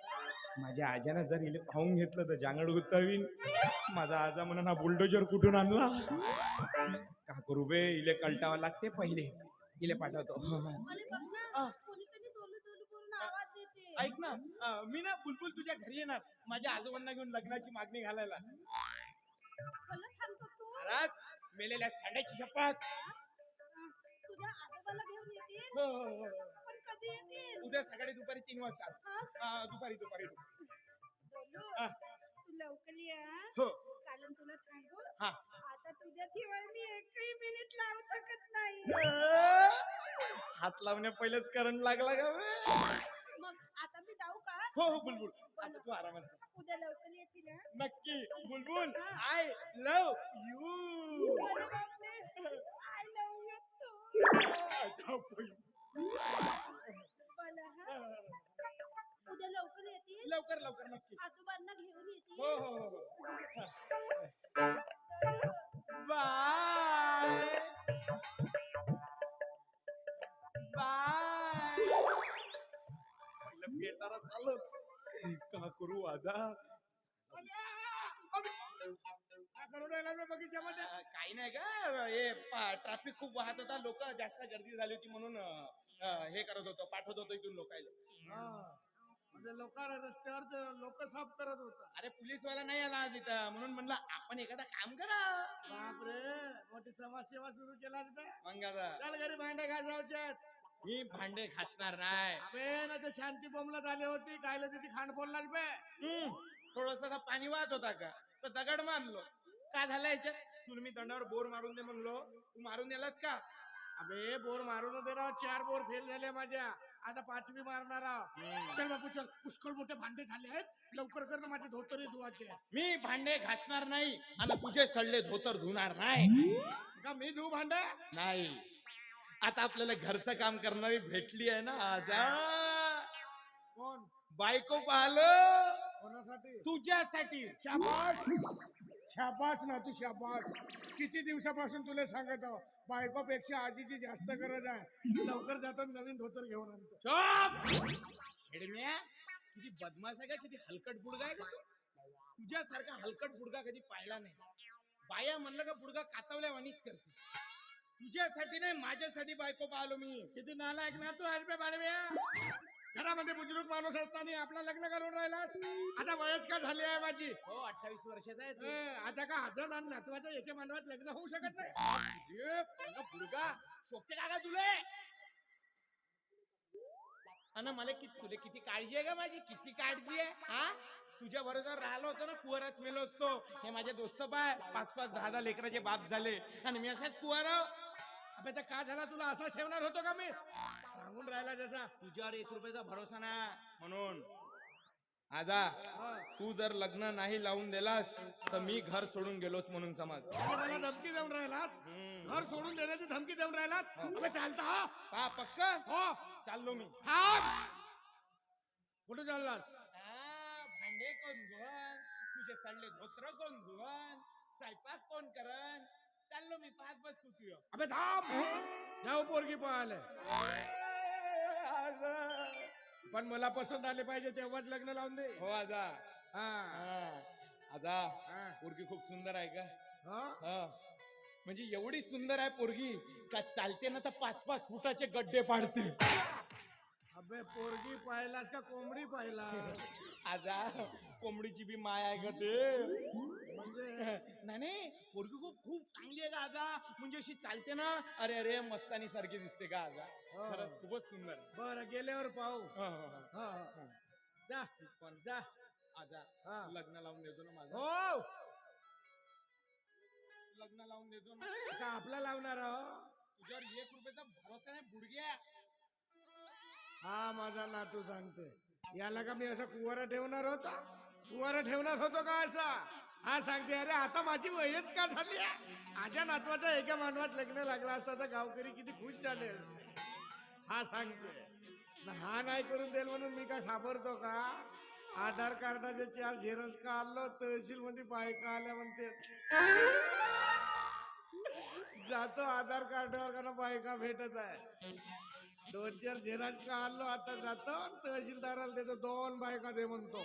माझ्या आजानं जर इले पाहून घेतलं तर जांगड गुत्तावीन. माझा आजा म्हणून हा बुलडोजर कुठून आणला. का करू बे, इले कलटावा लागते पहिले. इले पाठवतो. अरे बघ ना कुणीतरी दोलू दोलू बोलून आवाज देते. ऐक ना, मी ना बुलबुल तुझ्या घरी येणार माझ्या आजोबांना घेऊन लग्नाची मागणी घालायला. खरं सांगतो तू. महाराज, मेलेल्या सांड्याची शपथ. तुझ्या आजोबाला घेऊन येतील. हो, हो, हो. पण कधी येतील? उद्या सकाळी दुपारी 3 वाजता. हा? दुपारी. दोलू हा. तू लवकर ये हा. हो. कारण तुला सांगू हा. आता तुझ्या ठेवाय मी एकही मिनिट लावू शकत नाही. हात लावण्या पहिलेच करंट लागला का बे? मग आता मी जाऊ का? हो हो बुलबुल, आता तू आरामात जा. उद्या लवकर येतील हा? नक्की बुलबुल. हा. I love you. अरे बापरे आय लव्ह यू टू. बोला हा. उद्या लवकर येतील. लवकर नक्की. आजोबांना घेऊन येतील. हो हो हो. तर बाय बाय. पहिलं बेतारा चालू. का करू आजा. काही नाही का, हे ट्रॅफिक खूप वाहत होता, लोक जास्त गर्दी झाली होती म्हणून हे करत होतो, पाठवत होतो इथून लोकांना. म्हणजे लोक रस्त्यावर लोक साफ करत होता. अरे पोलीसवाला नाही आला आज इथं, म्हणून म्हणलं आपण एखादा काम करा. बापरे मोठी समाजसेवा सुरू केला तिथे. मग आता चल घरी भांडे घासायचे. मी भांडे घासणार नाही. अबे ना ते शांती बोंबलत आली होती, कायला तिथे खांड फोडला बे. थोडस पाणी वाहत होता का, तर दगड मारलो. का झालं याच्यात, तुला मी दंडावर बोर मारून दे म्हणलो, तू मारून दिलास का. अबे बोर मारून दे राव, 4 बोर फेल झाले माझ्या, आता 5वी मारणार आहो. चल बापू चल, पुष्कळ मोठे भांडे झाले आहेत, लवकर कर ना, माझे धोतरे धुवायचे. मी भांडे घासणार नाही आणि तुझे सडले धोतर धुणार नाही. का मी धुऊ भांडे? नाही, आता आपल्याला घरचं काम करणारी भेटली आहे ना आजा. कोण? बायको पाहिलं कोणासाठी? तुझ्यासाठी. शाबास शाबास ना तू शाबास. किती दिवसापासून तुला सांगत आहो, बायकोपेक्षा आजीची जास्त गरज आहे. लवकर जातो नवीन धोतर घेऊन आणतो. हेडम्या, किती बदमाश आहे का, किती हलकट बुडगा आहे का तू? तुझ्यासारखा हलकट बुडगा कधी पाहिला नाही. बाया म्हणलं का बुडगा कातवल्या वाणीच करते. तुझ्यासाठी नाही, माझ्यासाठी बायको पाहिलो मी. किती नालायक ना तू आज बे बाळव्या. घरामध्ये बुजुर्ग माणूस असताना आपला लग्न करून राहिलास. आता वयच का झाली आहे माझी. हो 28 वर्षाचा आहे तू. आता का हजार आणि नातवाच्या एके मानवात लग्न होऊ शकत नाही. बुडगा शोभते का तुले. आणि मला तुला किती काळजी आहे का माझी, किती काळजी आहे. हा, तुझ्या बरोबर राहिलो होतो ना, कुवारच मेलो असतो. हे माझे दोस्त पाय 5-5, 10-10 लेकराचे बाप झाले आणि मी असाच कुवार. अबे तर का झाला, तुला असंच ठेवणार होतो का मी. सांगून राहिला जसा. तुझ्यावर 1 रुपयाचा भरोसा ना, म्हणून आजा तू जर लग्न नाही लावून दिलास तर मी घर सोडून गेलोस म्हणून समज. मला धमकी देऊन राहिलास, घर सोडून देण्याची धमकी देऊन राहिलास. अबे चालता हा. पा पक्क हो चाललो मी. कुठे चाललास? भांडे कोण धुवन, तुझे सडले धोत्र कोण धुवन, स्वयंपाक कोण करन, चाललो मी. 5 बस तू तुझ. अबे थांब, जाऊ पोरगी पाहायला. पण मला पसंत आले पाहिजे तेव्हाच लग्न लावून दे. हो आजा. हा आजा हा. पोरगी खूप सुंदर आहे का. हा? हा, म्हणजे एवढी सुंदर आहे पोरगी का चालते ना तर 5-5 फुटाचे गड्डे पाडते. अबे पोरगी पाहिलास का कोंबडी पाहिला? आजा कोंबडीची बी माय आहे का ते? म्हणजे नाही पोरगी खूप खूप चांगली आहे का आजा, म्हणजे अशी चालते ना, अरे अरे मस्तानी सारखी दिसते का आजा, खरंच खूपच सुंदर. बरं गेल्यावर पाहू. हो, हो, हो. हा जा पण जा. आजा हा. लग्न लावून देतो ना माझं, हो लग्न लावून देतो ना. का आपला लावणार आहो? तुझ्यावर 1 रुपयाचा भरोसा नाही बुडग्या. हा माझा नातू सांगते, याला का मी असा कुवारा ठेवणार होता? कुवारा ठेवणार होतो का असा? हा सांगते अरे आता माझी वयच का झाली आहे? माझ्या नातवाचा एका मानवात लग्न लागला असता तर गावकरी किती खुश झाले असते. हा सांगते ना, हा नाही करून देईल म्हणून मी काय साबरतो का? आधार कार्डाचे 4 झेरॉक्स काढलो, तहसील मध्ये बायका आल्या म्हणते, जातो आधार कार्डावर का बायका भेटत आहे. 2-4 झेरॉक्स काढलो, आता जातो तहसीलदाराला देतो, 2 बायका दे म्हणतो,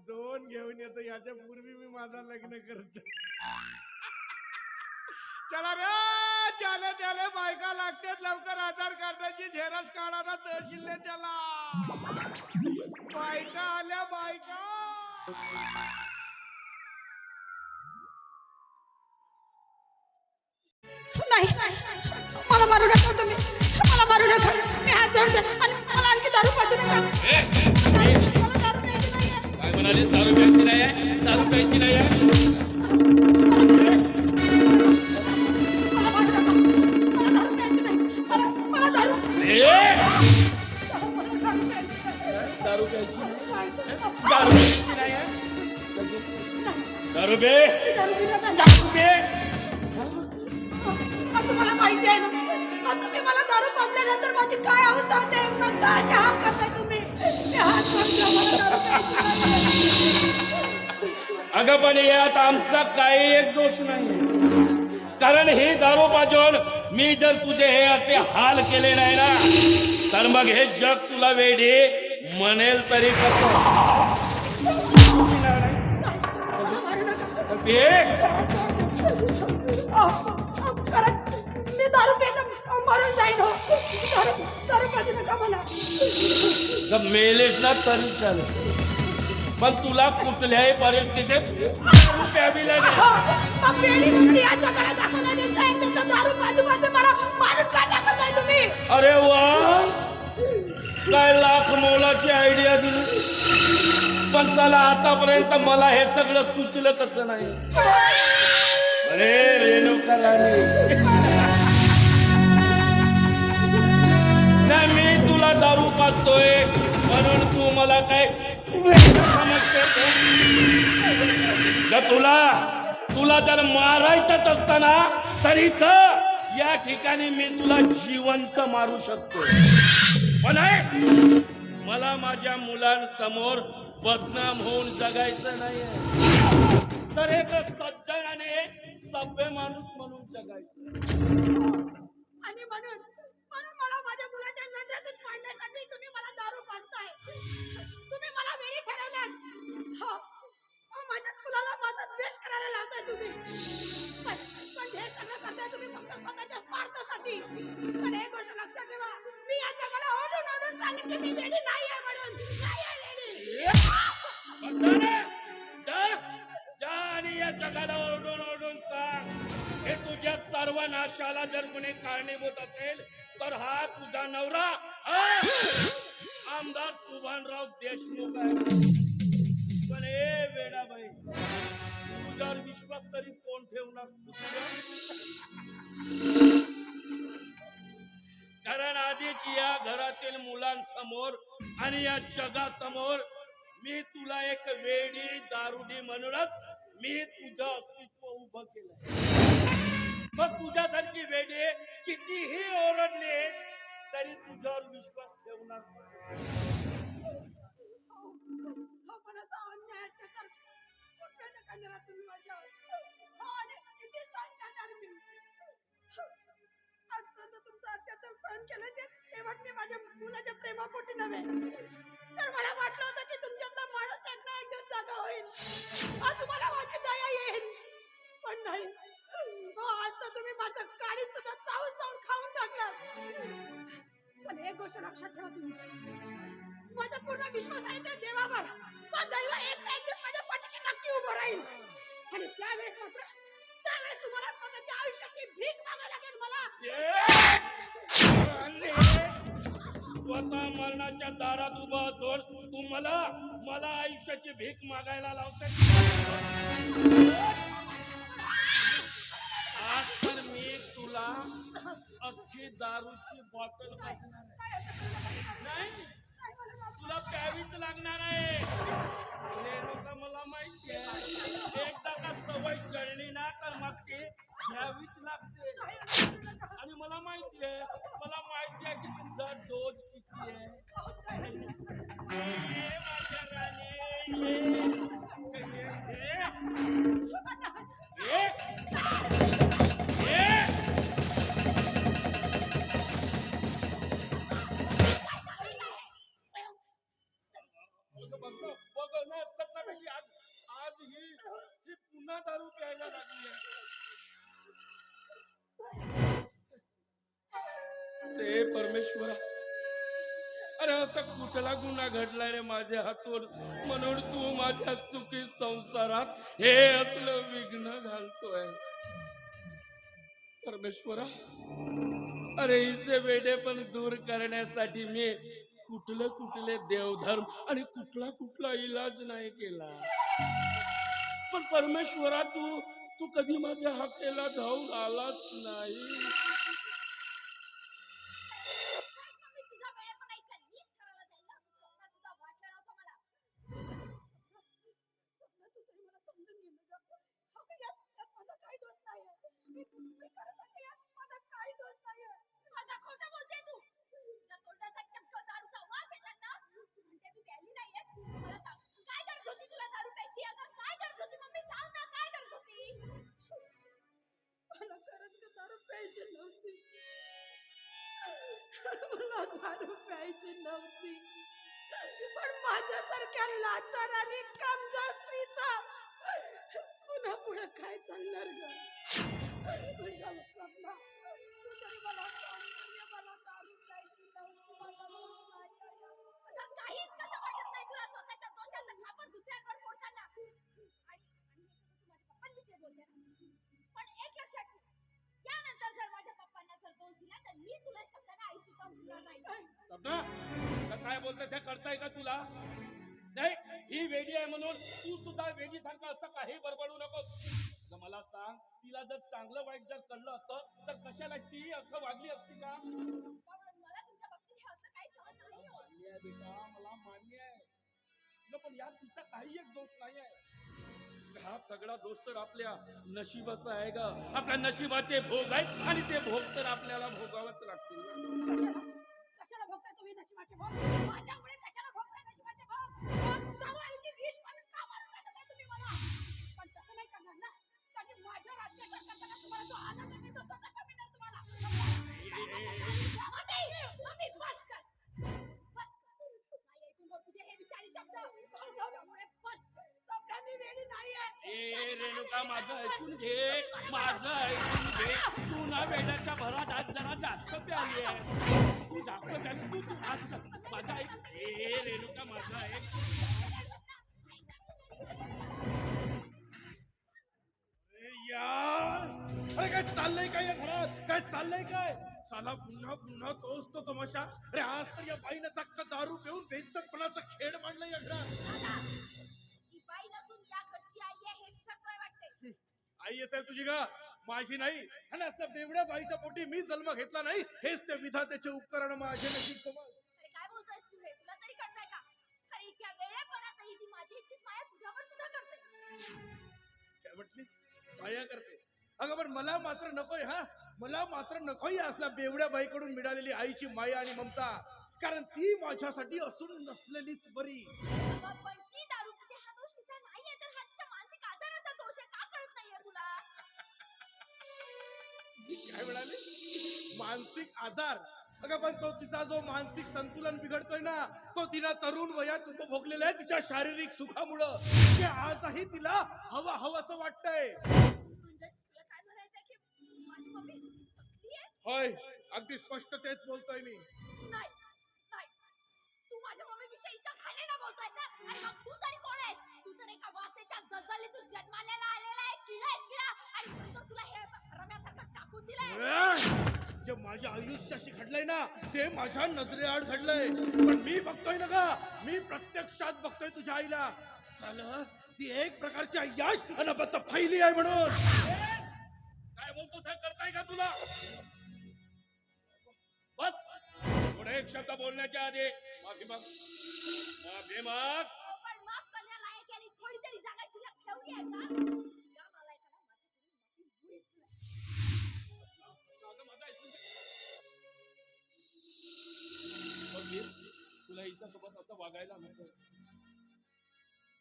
2 घेऊन येतो. याच्या पूर्वी मी माझा लग्न करतो. चला रे चाले त्याले बायका लागतात, लवकर आधार कार्डाची झेरॉक्स काढा ना तहसीलने. चला बायका आल्या बायका. नाही मला मारू नका तुम्ही, मला मारू नका. मी हात जोडते आणि मला आणखी दारू पाजू नका. मला दारू प्यायची नाहीये. काय म्हणालीस? दारू प्यायची नाही आहे? दारू प्यायची नाही आहे? मला मारू नका. मला दारू प्यायची नाही. मला दारू दारू प्यायची नाही? दारू प्यायची नाही आहे? दारू पे दारू पिणार नाही. दारू पे. तुम्हाला माहिती आहे ना, तुम्ही मला दारू पाजल्यानंतर माझी काय अवस्था होते? मग का अशा हात करताय तुम्ही? मी हात जोडते, मला दारू प्यायची नाही. अगं पण यात आमचा काही एक दोष नाही, कारण हे दारू पाजून मी जर तुझे हे असे हाल केले नाही ना, तर मग हे जग तुला वेडी म्हणेल तरी कसं? मला मारू नका. खरंच मी दारू पितो, मरून जाईन हो. दारू पाजू नका मला. जर मेलेस ना तरी चाल, पण तुला कुठल्याही परिस्थितीत दारू प्यावी लागेल. मग पेली कुठली या जगाला दाखवला देताय? त्याचा दारू पाजू पाजू मला मारून का टाकत आहे तुम्ही? अरे वा, काय लाख मोलाची आयडिया दिली, पण चला आतापर्यंत मला हे सगळं सुचलं तसं नाही. अरे रेणुका राणी, नाही मी तुला दारू पाजतोय म्हणून तू मला काय समजते? तुला जर मारायचंच असताना तरी तर या ठिकाणी मी तुला जिवंत मारू शकतो, पण मला माझ्या मुलांसमोर बदनाम होऊन जगायचं नाही, तर एक सज्जन आणि सभ्य माणूस म्हणून जगायचं. आणि म्हणून मला माझ्या मुलाच्या नजरेतून काढण्यासाठी तुम्ही मला दारू पाजताय. तुम्ही मला वेळी ठरवल्यात. हो, माझ्याच मुलाला माझा द्वेष करायला लावताय तुम्ही. पण हे सगळं करताय तुम्ही फक्त स्वतःच्या स्वार्थासाठी. पण एक गोष्ट लक्षात ठेवा, मी या जगाला ओढून ओढून सांगेन की मी वेडी नाही आहे म्हणून. नाही आहे वेडी. जा आणि या जगाला ओरडून ओरडून सांग, हे तुझ्या सर्वनाशाला जर कोणी कारणीभूत असेल तर हा तुझा नवरा आमदार सुभानराव देशमुख आहे. पण ए वेडाबाई, तुझ्यावर विश्वास तरी कोण ठेवणार? कारण आधीच या घरातील मुलांसमोर आणि या जगासमोर मी तुला एक वेडी दारुडी म्हणूनच मी तुझं अस्तित्व उभं केलं. मग तुझ्यासारखी वेडी कितीही ओरडले तरी तुझ्यावर विश्वास ठेवणार. पण असा अन्याय अत्याचार कुठल्या करणार तुम्ही माझ्यावर? आणि किती सहन करणार मी? आजपर्यंत तुमचा अत्याचार सहन केला तेव्हा मी माझ्या मुलाच्या प्रेमापोटी नव्हे, तर मला वाटलं होतं की तुमच्यातला माणूस एक ना एक दिवस जागा होईल, आज तुम्हाला माझी दया येईल. पण नाही, आज तर तुम्ही माझं काळी सुद्धा चावून चावून खाऊन टाकलं. पण एक गोष्ट लक्षात ठेवा तुम्ही, माझा पूर्ण विश्वास आहे त्या देवावर. तो दैव एक ना एक दिवस माझ्या पाठीशी नक्की उभं राहील. आणि त्यावेळेस तुम्हाला स्वतःच्या आयुष्याची भीक मागायला लागेल मला. स्वतः मरणाच्या दारात उभा असून तू मला आयुष्याची भीक मागायला लावते. आज तर मी तुला अख्खी दारूची बॉटल नाही, तुला प्यावीच लागणार आहे. रेणुका मला माहिती आहे, एकदा का सवय चढली ना तर मग ती घ्यावीच लागते. आणि मला माहिती आहे की तुझा डोज किती आहे. ये माझ्या राणी, आज ही पुन्हा दारू प्यायला लागली आहे. रे परमेश्वरा, अरे असा कुठला गुन्हा घडलाय रे माझ्या हातून, म्हणून तू माझ्या सुखी संसारात हे असलं विघ्न घालतोय. परमेश्वरा, अरे हिचे वेडे पण दूर करण्यासाठी मी कुठले देवधर्म आणि कुठला इलाज नाही केला. पण परमेश्वरा, तू कधी माझ्या हाकेला धावून आलाच नाही. मला दारू प्यायची नव्हती, पण माझ्यासारख्या लाचार आणि कमजोर स्त्रीचा पुन्हा पुढे काय चालणार ग? तुझ्या स्वप्ना, तू तरी मला सांग, मला दारू प्यायची नव्हती, मला भूक लागली. आता काहीच कसं वाटत नाही तुला स्वतःच्या दोषाचं खापर दुसऱ्यांवर फोडताना. आणि हे सगळं तू माझ्या पप्पांविषयी बोलते ना. पण एक लक्षात ठेव, यानंतर जर माझ्या पप्पांना जर दोष दिला तर मी तुला शब्दाने आई सुद्धा बोलणार नाही. सपना, काय बोलतेस हे कळतंय का तुला? नाही, ही वेडी आहे म्हणून तू सुद्धा वेडी सारखं असं काही बडबडू नकोस. मला सांग, तिला जर चांगलं वाईट जर कळलं असतं तर कशाला ती असं वागली असती का? मला तुमच्या बाबतीत हे असं काही सहन नाही होत. मान्य आहे बेटा, मला मान्य आहे. पण यात तिचा काही एक दोष नाही आहे. हा सगळा दोष तर आपल्या नशिबाचा आहे ग. आपल्या नशिबाचे भोग आहेत आणि ते भोग तर आपल्याला भोगावंच लागतील. कशाला भोगताय तुम्ही नशिबाचे भोग? माझ्यामुळे कशाला भोगताय नशिबाचे भोग? दारूची विष पाणी का मारून टाकताय तुम्ही मला? पण तसं नाही करणार ना, कारण माझ्या राज्याच्या करताना तुम्हाला जो आनंद मिळतो तो कसा मिळणार तुम्हाला? मम्मी, बस कर. नाही ऐकून बघ तुझे हे विषारी शब्द. त्यामुळे बस कर. मी वेडी नाहीये. ए रेणुका, माझं ऐकून घे, माझं ऐकून घे. तू ना वेड्याच्या भरात आज जरा जास्त प्याली आहे. तू जास्त प्याली, तू आज माझं ऐक. ए रेणुका, माझं ऐक. यार, अरे काय चाललंय काय या घरात? काय चाललंय काय? साला पुन्हा तोच तो तमाशा. अरे आज तर या बाईनं चक्क दारू पिऊन बेइज्जतपणाचा खेळ मांडला या घरात. ही बाई नसून या घरची आई आहे हेच सगळं वाटते. आई असेल तुझी का? माझी नाही. आणि असल्या बेवड्या बाईच्या पोटी मी जन्म घेतला नाही, हेच त्या विधात्याचे उपकरण माझे नशीब समज. अरे काय बोलतोयस तू हे? तुला तरी कळतंय का? अरे इतक्या वेळेपर्यंतही ती माझी इतकीच माया तुझ्यावर सुद्धा करते. काय म्हटलीस? माया करते? अगं पण मला मात्र नकोय. हा, मला मात्र नकोय असल्या बेवड्या बाईकडून मिळालेली आईची माया आणि ममता. कारण ती माझ्यासाठी असून नसलेलीच बरी. पण ती दारू पिते हा दोष तिचा नाहीये तर हा तिच्या मानसिक आजाराचा दोष आहे. का कळत नाहीये तुला? काय म्हणाले? मानसिक आजार? अगं पण तो तिचा जो मानसिक संतुलन बिघडतोय ना, तो तिला तरुण वयात उपभोगलेला आहे तिच्या शारीरिक सुखामुळं. ते आजही तिला हवंसं वाटतंय. म्हणजे तुला काय म्हणायचंय की माझी मम्मी असली आहे? होय, अगदी स्पष्ट तेच बोलतोय मी. नाही मग तू तरी कोण आहेस? तू तर एका वासेच्या गजालीतून जन्माला आलेला एक किडा आहेस किडा. आणि म्हणून तर तुला हे रम्यासारखं टाकून दिलंय. जे माझ्या आयुष्याशी घडलंय ना ते माझ्या नजरेआड घडलंय. पण मी बघतोय ना का, मी प्रत्यक्षात बघतोय तुझ्या आईला. साला ती एक प्रकारची यश अनबत्त फैली आहे म्हणून. काय बोलतो ते करताय का तुला? बस पुढे एक शब्द बोलण्याच्या आधी माफी माग. माफी माग. पण माफ करण्यालायक याने थोडी तरी जागा शिल्लक ठेवली आहे का? या नालायकाला माझ्याकडून माफी होईच नाही. अगं माझं ऐकून घे. बघ वीर, तुला हिच्यासोबत असं वागायला नको.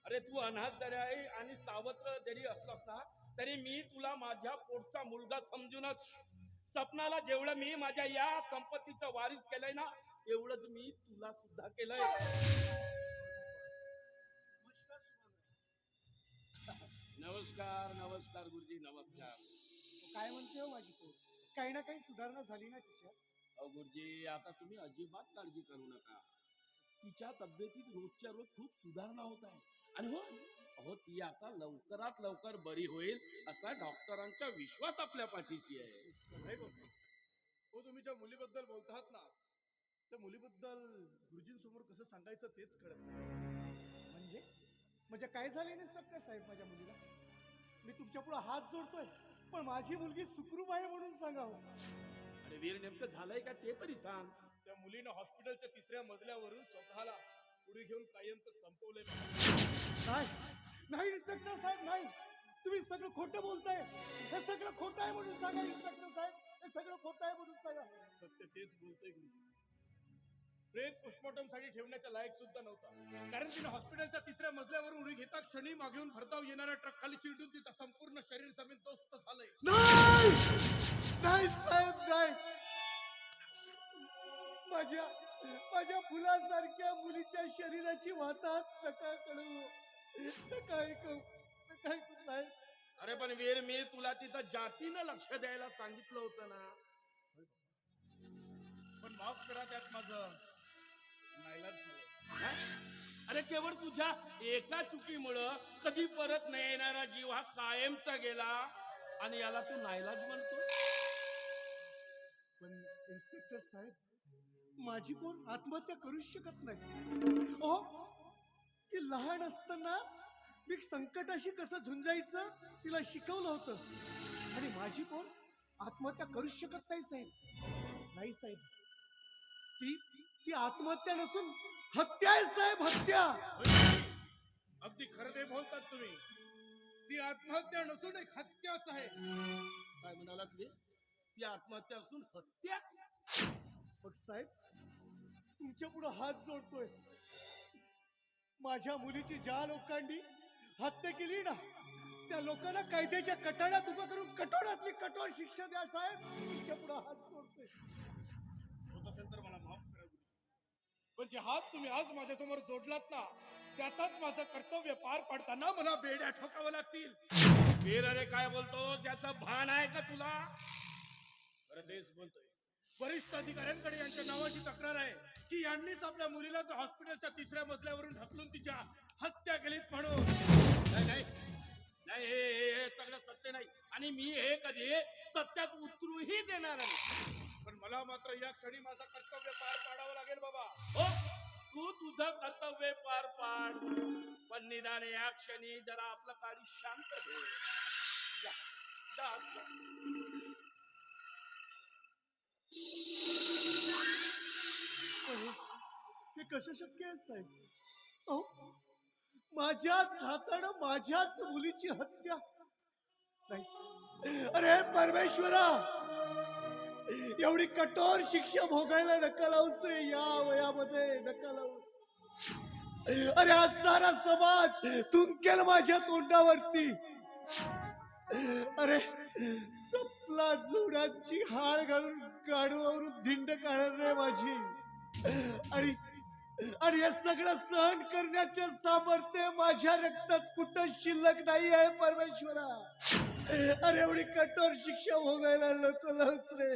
अरे तू अनाथ जरी आहे आणि सावत्र जरी असलास ना तरी मी तुला माझ्या पोटचा मुलगा समजूनच सपनाला जेवढं मी माझ्या या संपत्तीचं वारीस केलंय ना तेवढंच मी तुला सुद्धा केलंय. नमस्कार नमस्कार गुरुजी नमस्कार. काय म्हणते हो माझी पोर? काही ना काही सुधारणा झाली ना तिच्यात? अहो गुरुजी आता तुम्ही अजिबात काळजी करू नका. तिच्या तब्येतीत रोजच्या रोज खूप सुधारणा होत आहे. आणि हो अहो ती आता लवकरात लवकर बरी होईल असा डॉक्टरांचा विश्वास आपल्या पाठीशी आहे. हो तुम्ही ज्या मुलीबद्दल बोलतात ना त्या मुलीबद्दल गुरुजींसमोर कसं सांगायचं तेच कळत नाही. म्हणजे काय झालं इन्स्पेक्टर साहेब माझ्या मुलीला? मी तुमच्या पुढे हात जोडतोय पण माझी मुलगी सुखरूप आहे म्हणून सांगावं. अरे वीर नेमकं झालंय का ते तरी सांग. त्या मुलीनं हॉस्पिटलच्या 3ऱ्या मजल्यावरून स्वतःला पुढे घेऊन कायमचं संपवलंय. नाही इन्स्पेक्टर साहेब नाही, तुम्ही सगळं खोटं बोलताय. हे सगळं खोटं आहे म्हणून सांगा इन्स्पेक्टर साहेब, हे सगळं खोटं आहे म्हणून सांगा. सत्य तेच बोलतोय गुरुजी. प्रेत पोस्टमॉर्टम साठी ठेवण्याच्या लायक सुद्धा नव्हता. कारण तिने हॉस्पिटलच्या 3ऱ्या मजल्यावरून उडी घेता क्षणी मागेून भरधाव येणाऱ्या ट्रक खाली चिरडून तिचं संपूर्ण शरीर जमीन दोस्त झालंय. नाही साहेब नाही. माझ्या फुलासारख्या मुलीच्या शरीराची वाहतात नका कळू. काय नाही. अरे पण वीर मी तुला तिथं जातीनं लक्ष द्यायला सांगितलं होतं ना. पण माफ करा त्यात माझं नाईलाज झालं. काय? अरे केवळ तुझ्या एका चुकीमुळं कधी परत नाही येणारा जीव हा कायमचा गेला आणि याला तू नाईलाज म्हणतो. पण इन्स्पेक्टर साहेब माझी कोण आत्महत्या करूच शकत नाही. अहो ती लहान असताना मी संकटाशी कसं झुंजायचं तिला शिकवलं होतं. आणि माझी कोण आत्महत्या करूच शकत नाही साहेब. नाही साहेब, ती आत्महत्या नसून हत्या आहे साहेब, हत्या. अगदी खरं ते बोलतात तुम्ही. ती आत्महत्या नसून एक हत्याच आहे. काय म्हणालास वीर? ती आत्महत्या असून हत्या? मग साहेब तुमच्या पुढे हात जोडतोय. माझ्या मुलीची ज्या लोकांनी हत्या केली ना त्या लोकांना कायद्याच्या कटाळ्यात उभं करून कठोरातली कठोर शिक्षा द्या साहेब. तुमच्या पुढे हात जोडतोय. होत असेल तर मला माफ करा गुरुजी. पण जे हात तुम्ही आज माझ्यासमोर जोडलात ना त्यातच माझं कर्तव्य पार पाडताना मला बेड्या ठोकावं लागतील. वीर अरे काय बोलतो? त्याचं भान आहे का तुला? बरं तेच बोलतोय. वरिष्ठ अधिकाऱ्यांकडे यांच्या नावाची तक्रार आहे की यांनीच आपल्या मुलीला हॉस्पिटलच्या 3ऱ्या मजल्यावरून ढकलून तिच्या हत्या केलीत म्हणून. नाही नाही नाही हे सगळं सत्य नाही आणि मी हे कधी सत्यात उतरूही देणार नाही. पण मला मात्र या क्षणी माझं कर्तव्य पार पाडावं लागेल बाबा. हो तू तुझं कर्तव्य पार पाड पण निदान या क्षणी जरा आपलं काळी शांत ठेव. जा जा जा. हे कसं शक्य आहे साहेब? अहो माझ्याच हातानं माझ्याच मुलीची हत्या. नाही अरे परमेश्वरा, एवढी कठोर शिक्षा भोगायला नका लावूस रे. या वयामध्ये नका लावूस. अरे आज सारा समाज थुंकेल माझ्या तोंडावरती. अरे चपला जुड्यांची हाळ घालून गाडवावरून धिंड काढणार रे माझी. आणि हे सगळं सहन करण्याचे सामर्थ्य माझ्या रक्तात कुठं शिल्लक नाही आहे परमेश्वरा. अरे एवढी कठोर शिक्षा भोगायला नको लावूस रे,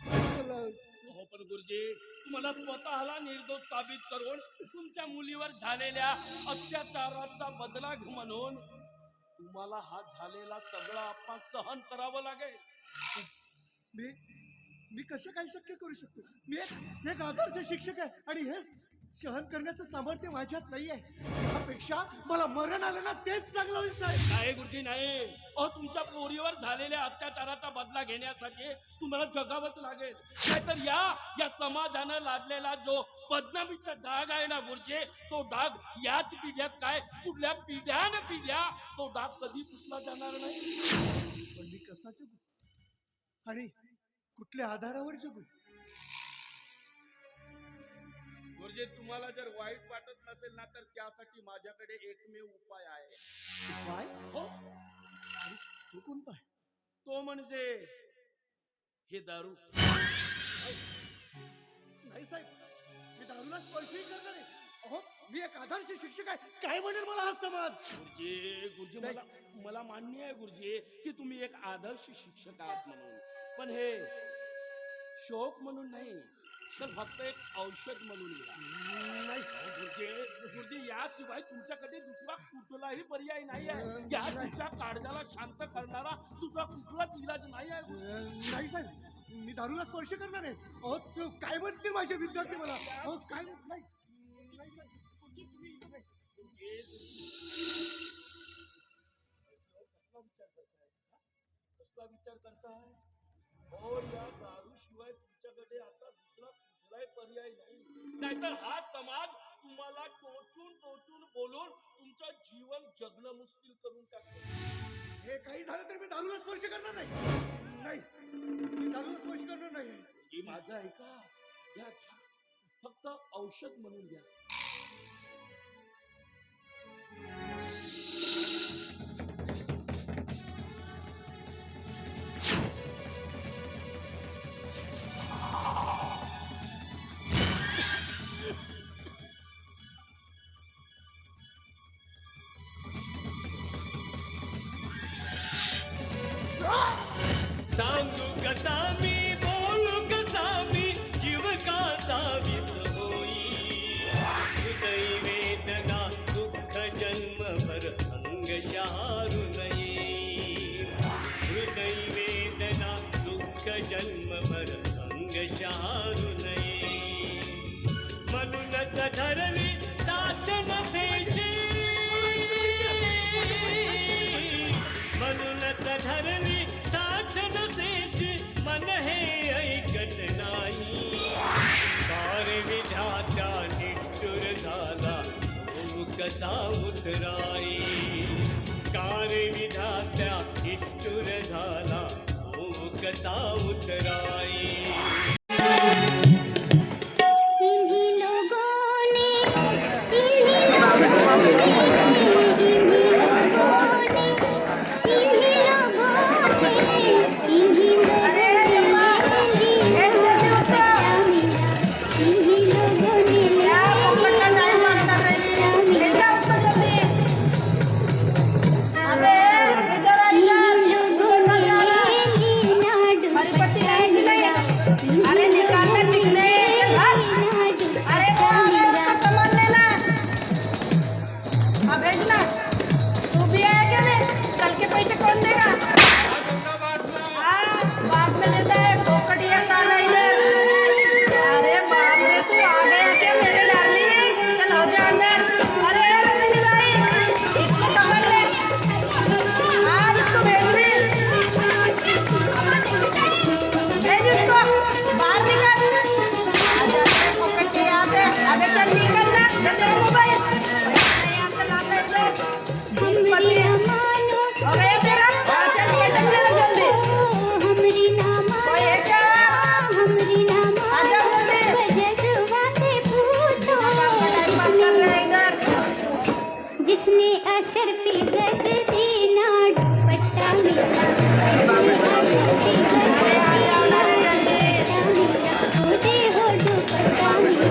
नको लावूस. अहो पण गुरुजी, तुम्हाला स्वतःला निर्दोष साबित करून तुमच्या मुलीवर झालेल्या अत्याचाराचा बदला घेऊ म्हणून तुम्हाला हा झालेला सगळा अपमान सहन करावं लागेल. मी कसं काय शक्य करू शकतो? मी एक आदर्श शिक्षक आहे आणि हे सहन करण्याचं सामर्थ्य माझ्यात नाही आहे. त्यापेक्षा मला मरण आलं ना तेच चांगलं होईल साहेब. नाही गुरुजी नाही. अहो तुमच्या पोरीवर झालेल्या अत्याचाराचा बदला घेण्यासाठी तुम्हाला जगावंच लागेल. नाहीतर या समाजानं लादलेला जो बदनामीचा डाग आहे ना गुरुजी, तो डाग याच पिढ्यात काय कुठल्या पिढ्या तो डाग कधी पुसला जाणार नाही. पण मी कसा जगू आणि कुठल्या आधारावर जगू? गुरुजी, तुम्हाला जर वाईट वाटत नसेल ना तर त्यासाठी माझ्याकडे एकमेव उपाय आहे. काय? हो, आणि तो कोणता आहे? तो म्हणजे हे दारू. नाही साहेब, मी दारूला स्पर्शही करणार नाही. अहो मी एक आदर्श शिक्षक आहे. काय म्हणेल मला हा समाज? गुरुजी मला मान्य आहे गुरुजी की तुम्ही एक आदर्श शिक्षक आहात म्हणून, पण हे शोक म्हणून नाही तर फक्त एक औषध म्हणून घ्या. नाही गुरुजी, याशिवाय तुमच्याकडे दुसरा कुठलाही पर्याय नाही आहे. या तुमच्या काळजाला शांत करणारा दुसरा कुठलाच इलाज नाही आहे. नाही साहेब, मी दारूला स्पर्श करणार आहे. अहो तो काय म्हणते माझे विद्यार्थी मला? अहो काय नाही कसला विचार करताय? हो, या दारू शिवाय तुमच्याकडे आता दुसरा कुठलाही पर्याय नाही. नाहीतर हा समाज तुम्हाला टोचून बोलून तुमचं जीवन जगणं मुश्किल करून टाकतो. हे काही झालं तर मी दारूला स्पर्श करणार नाही. मी दारूला स्पर्श करणार नाही. ही माझं ऐका, घ्या फक्त औषध म्हणून घ्या. सांगू कसा मी, बोलू कसा मी, जीव काचा विस होई. हृदय वेदना दुःख जन्मभर अंग शारू नये. हृदय वेदना दुःख जन्मभर अंग शारू नये. म्हणूनच धरली साथ नभेची, म्हणूनच धरली साथ नसेची, मन हे ऐकत नाही. कार विधात्या निष्ठुर झाला तो कसा उतराई. कार विधात्या निष्ठुर झाला तो कसा उतराई. अरे निकालना चिकने. अरे वो आ रहा है, उसको संभाल लेना. हाँ भेजना. तू भी आया क्या? मैं कल के पैसे कौन देगा? हाँ बाद में देता है. फोकटिया साला इधर. अरे बाप रे, तू आ गया क्या मेरे डार्लिंग? चल हो जा अंदर. अरे रसीनी भाई, इसको संभाल ले. हाँ इसको भेज दे. भेज उसको बाहर निकल. आ जाते पकड़ के यहाँ पे. अबे चल निकल ना, दे तेरा मोबाइल. यहाँ से लाता इधर. पति हो गया तेरा. हाँ चल सटकने लग जल्दी. कोई है क्या? आ जाओ जल्दी. टाइम पास कर रहे हैं इधर. जिसने अशरफी गजरी ना दुपट्टा मिला. अरे आ जाओ ना रे जल्दी. हो दुपट्टा मिला.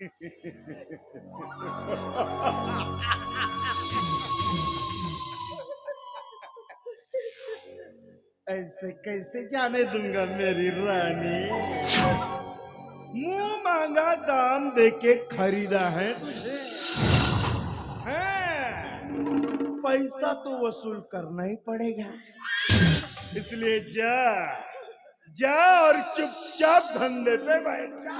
ऐसे कैसे जाने दूंगा मेरी रानी। मुंह मांगा दाम देके खरीदा है तुझे। हैं? पैसा तो वसूल करना ही पड़ेगा, इसलिए जा जा और चुपचाप धंधे पे बैठ जा।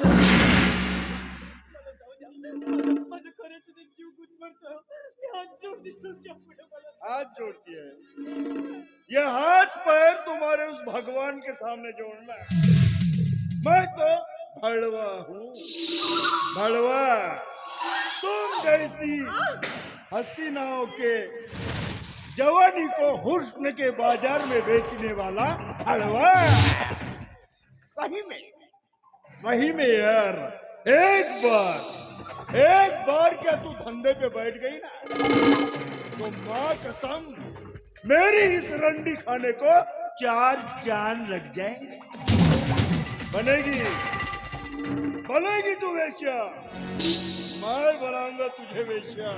माझं खरंच ते जीव गुदमरतो. मी हात जोडते तुमच्या पुढे मला. हाथ जोड़ती है, ये हाथ पैर तुम्हारे उस भगवान के सामने जोड़ना है। मैं तो भड़वा हूँ, भड़वा। तुम जैसी हसीनाओं के जवानी को हुस्न के बाजार में बेचने वाला भड़वा। सही में यार, एक बार क्या तू धंधे पे बैठ गई ना, तो माँ कसम मेरी इस रंडी खाने को 4 जान लग जाएंगे। बनेगी तू वेश्या, मैं बनाऊंगा तुझे वेश्या,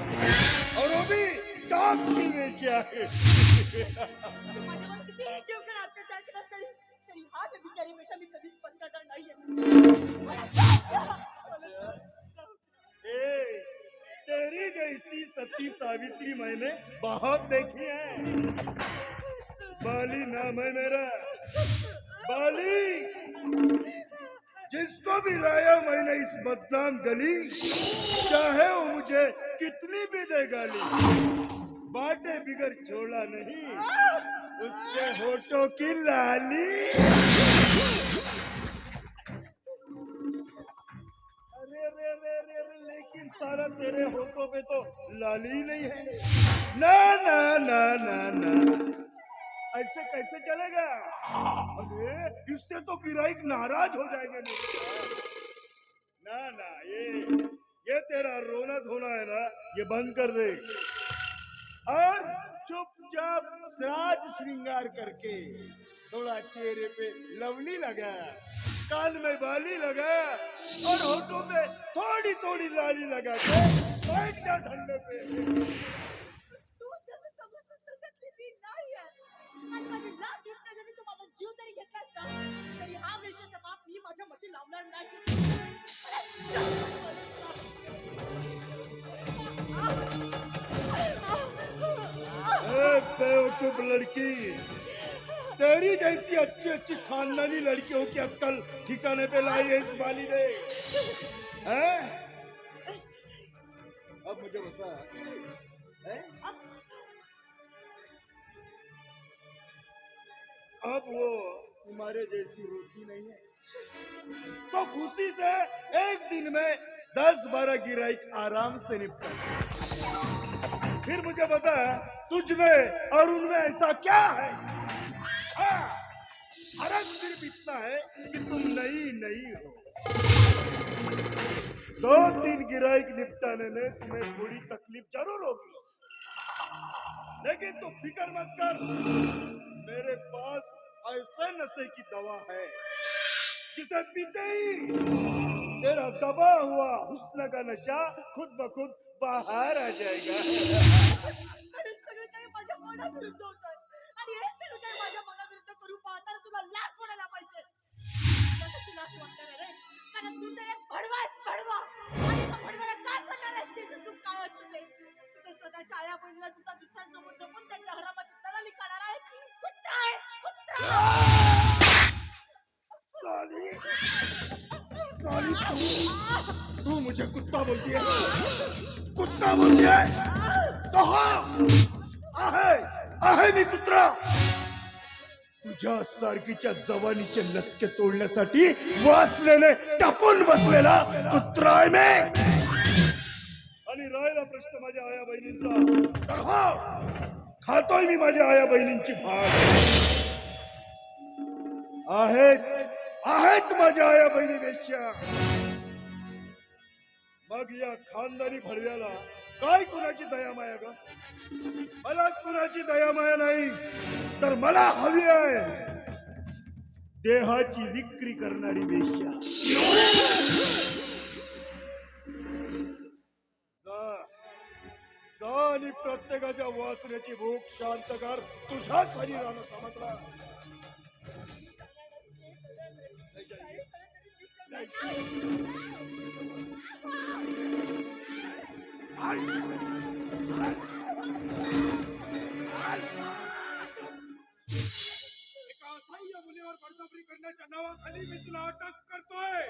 और वो भी टॉप की वेश्या। माझ्यावर कितीही जीवघेणा अत्याचार केलास तरी हा त्या बिचारी पेक्षा मी कधीच पत्करणार नाहीये. ए, तेरी जैसी सती सावित्री मैंने बहुत देखी है। बाली नाम है मेरा, बाली। जिसको भी लाया मैंने इस बदनाम गली, चाहे वो मुझे कितनी भी दे गाली, बाटे बिगर छोड़ा नहीं उसके होठों की लाली। अरे लेकिन सारा तेरे होठों पे तो लाली ही नहीं है। ना ना ना ना ना, ऐसे कैसे चलेगा? अरे इससे तो गिराइक नाराज हो जाएंगे। ना ना, ये तेरा रोना धोना है ना, ये बंद कर दे और चुपचाप साज श्रृंगार करके थोड़ा चेहरे पे लवली लगा, कान में बाली लगा और होठों पे थोड़ी थोड़ी लाली लगा के बैठ जा धंधे पे। तू जसं समजतोस तशातली मी नाहीये. आणि माझी लाज उठते जरी तू माझा जीव जरी घेतलास ना, तरी हा वेश्याचा पाप मी माझ्या मती लावणार नाही. बेवकूफ लड़की, तेरी जैसी अच्छी अच्छी खानदानी लड़कियों की अक्कल ठिकाने पे लाई है इस बाली ने। हैं? अब मुझे बता, अब वो तुम्हारे जैसी रोती नहीं है, तो खुशी से एक दिन में 10-12 गिराइक आराम से निपटा। फिर मुझे बता, तुझ में और उनमें ऐसा क्या है? फर्क सिर्फ इतना है कि तुम नई हो। 2-3 गिराइक निपटाने में तुम्हें थोड़ी तकलीफ जरूर होगी, लेकिन तुम फिक्र मत कर, मेरे पास ऐसे नशे की दवा है जिसे पीते ही तेरा दबा हुआ हुस्न का नशा खुद ब खुद बाहर आ जाएगा। सगळं काही माझ्या मनाविरुद्ध होत आहे आणि हे सगळं काही माझ्या मनाविरुद्ध करू पाहताना तुला लाज वाटायला पाहिजे. तुला कशी लाज वाटणार आहे रे? कारण तू तर एक भडवा आहेस, भडवा. आणि त्या भडव्याला काय करणार आहेस? ते सुख काय असतं ते? तू तर स्वतःच्या आया बहिणीला सुद्धा दुसऱ्यांसोबत जपून त्यांच्या हरामाची दलाली करणार आहे. कुत्रा आहेस, कुत्रा. साली तू मुझे कुत्ता बोलती है? कुत्ता बोलती है? तो हाँ, आहे मी कुत्रा. तुझ्या सारखीच्या जवानीचे लटके तोडण्यासाठी वासनेने टापून बसलेला कुत्रा आहे मी. आणि राहिला प्रश्न माझ्या आया बहिणींचा, तर हो, खातोय मी माझ्या आया बहिणींची भाग. आहेत माझ्या आया बहिणी वेश्या. मग या खानदानी भडव्याला काय कुणाची दया माया ग? मला कुणाची दया माया नाही, तर मला हवी आहे देहाची विक्री करणारी वेश्या. आणि प्रत्येकाच्या वासनेची भूक शांत कर तुझ्या शरीरानं समजला. एका असह्य मुलीवर बळजबरी करण्याच्या नावाखाली मी तुला अटक करतोय.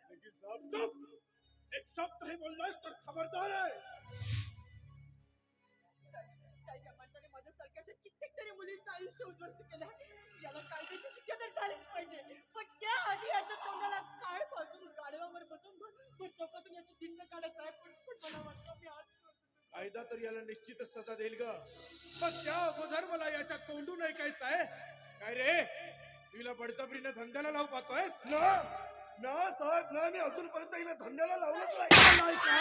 लेकिन साहब चुप. एक शब्द हे बोललास तर खबरदार आहे. माझ्यासारख्या कित्येक तरी मुलींचं आयुष्य उद्ध्वस्त केलं. याला कायद्याची शिक्षा तर झालीच पाहिजे. पण त्याआधी याच्या तोंडाला काळ पासून गाडवावर बसून चौकातून याची धिंड काढायचं आहे. पण मला वाटतं मी आज कायदा तर याला निश्चितच सजा देईल ग. पण त्या अगोदर मला याच्या तोंडून ऐकायचं आहे. काय रे तुला बळजबरीने धंद्याला लावू पाहतोय ना साहेब ना. मी अजूनपर्यंत हिला धंद्याला लावलंच नाही का.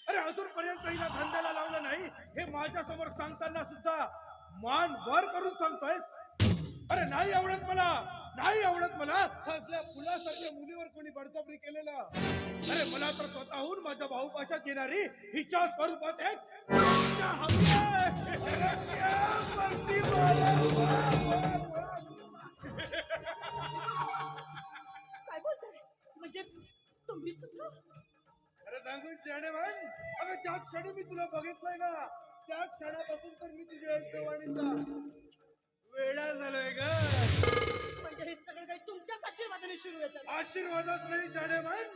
अरे अजूनपर्यंत हिला धंद्याला लावलं नाही हे माझ्या समोर सांगताना सुद्धा मान वर करून सांगतोयस. अरे नाही आवडत मला, नाही आवडत मला असल्या फुलासारख्या मुलीवर कोणी बळजबरी केलेलं. अरे मला तर स्वतःहून माझ्या भाऊपाशात येणारी हिच्या स्वरूपात काय बोलताय म्हणजे तुम्ही सुद्धा. खरं सांगून जाणे म्हण. अगं ज्या क्षणी मी तुला बघितलंय ना त्या क्षणापासून तर मी तुझ्या जवानीचा वेडा झालोय ग. म्हणजे हे सगळं काही तुमच्याच आशीर्वादाने सुरू येतात. आशीर्वादच नाही जाणे म्हण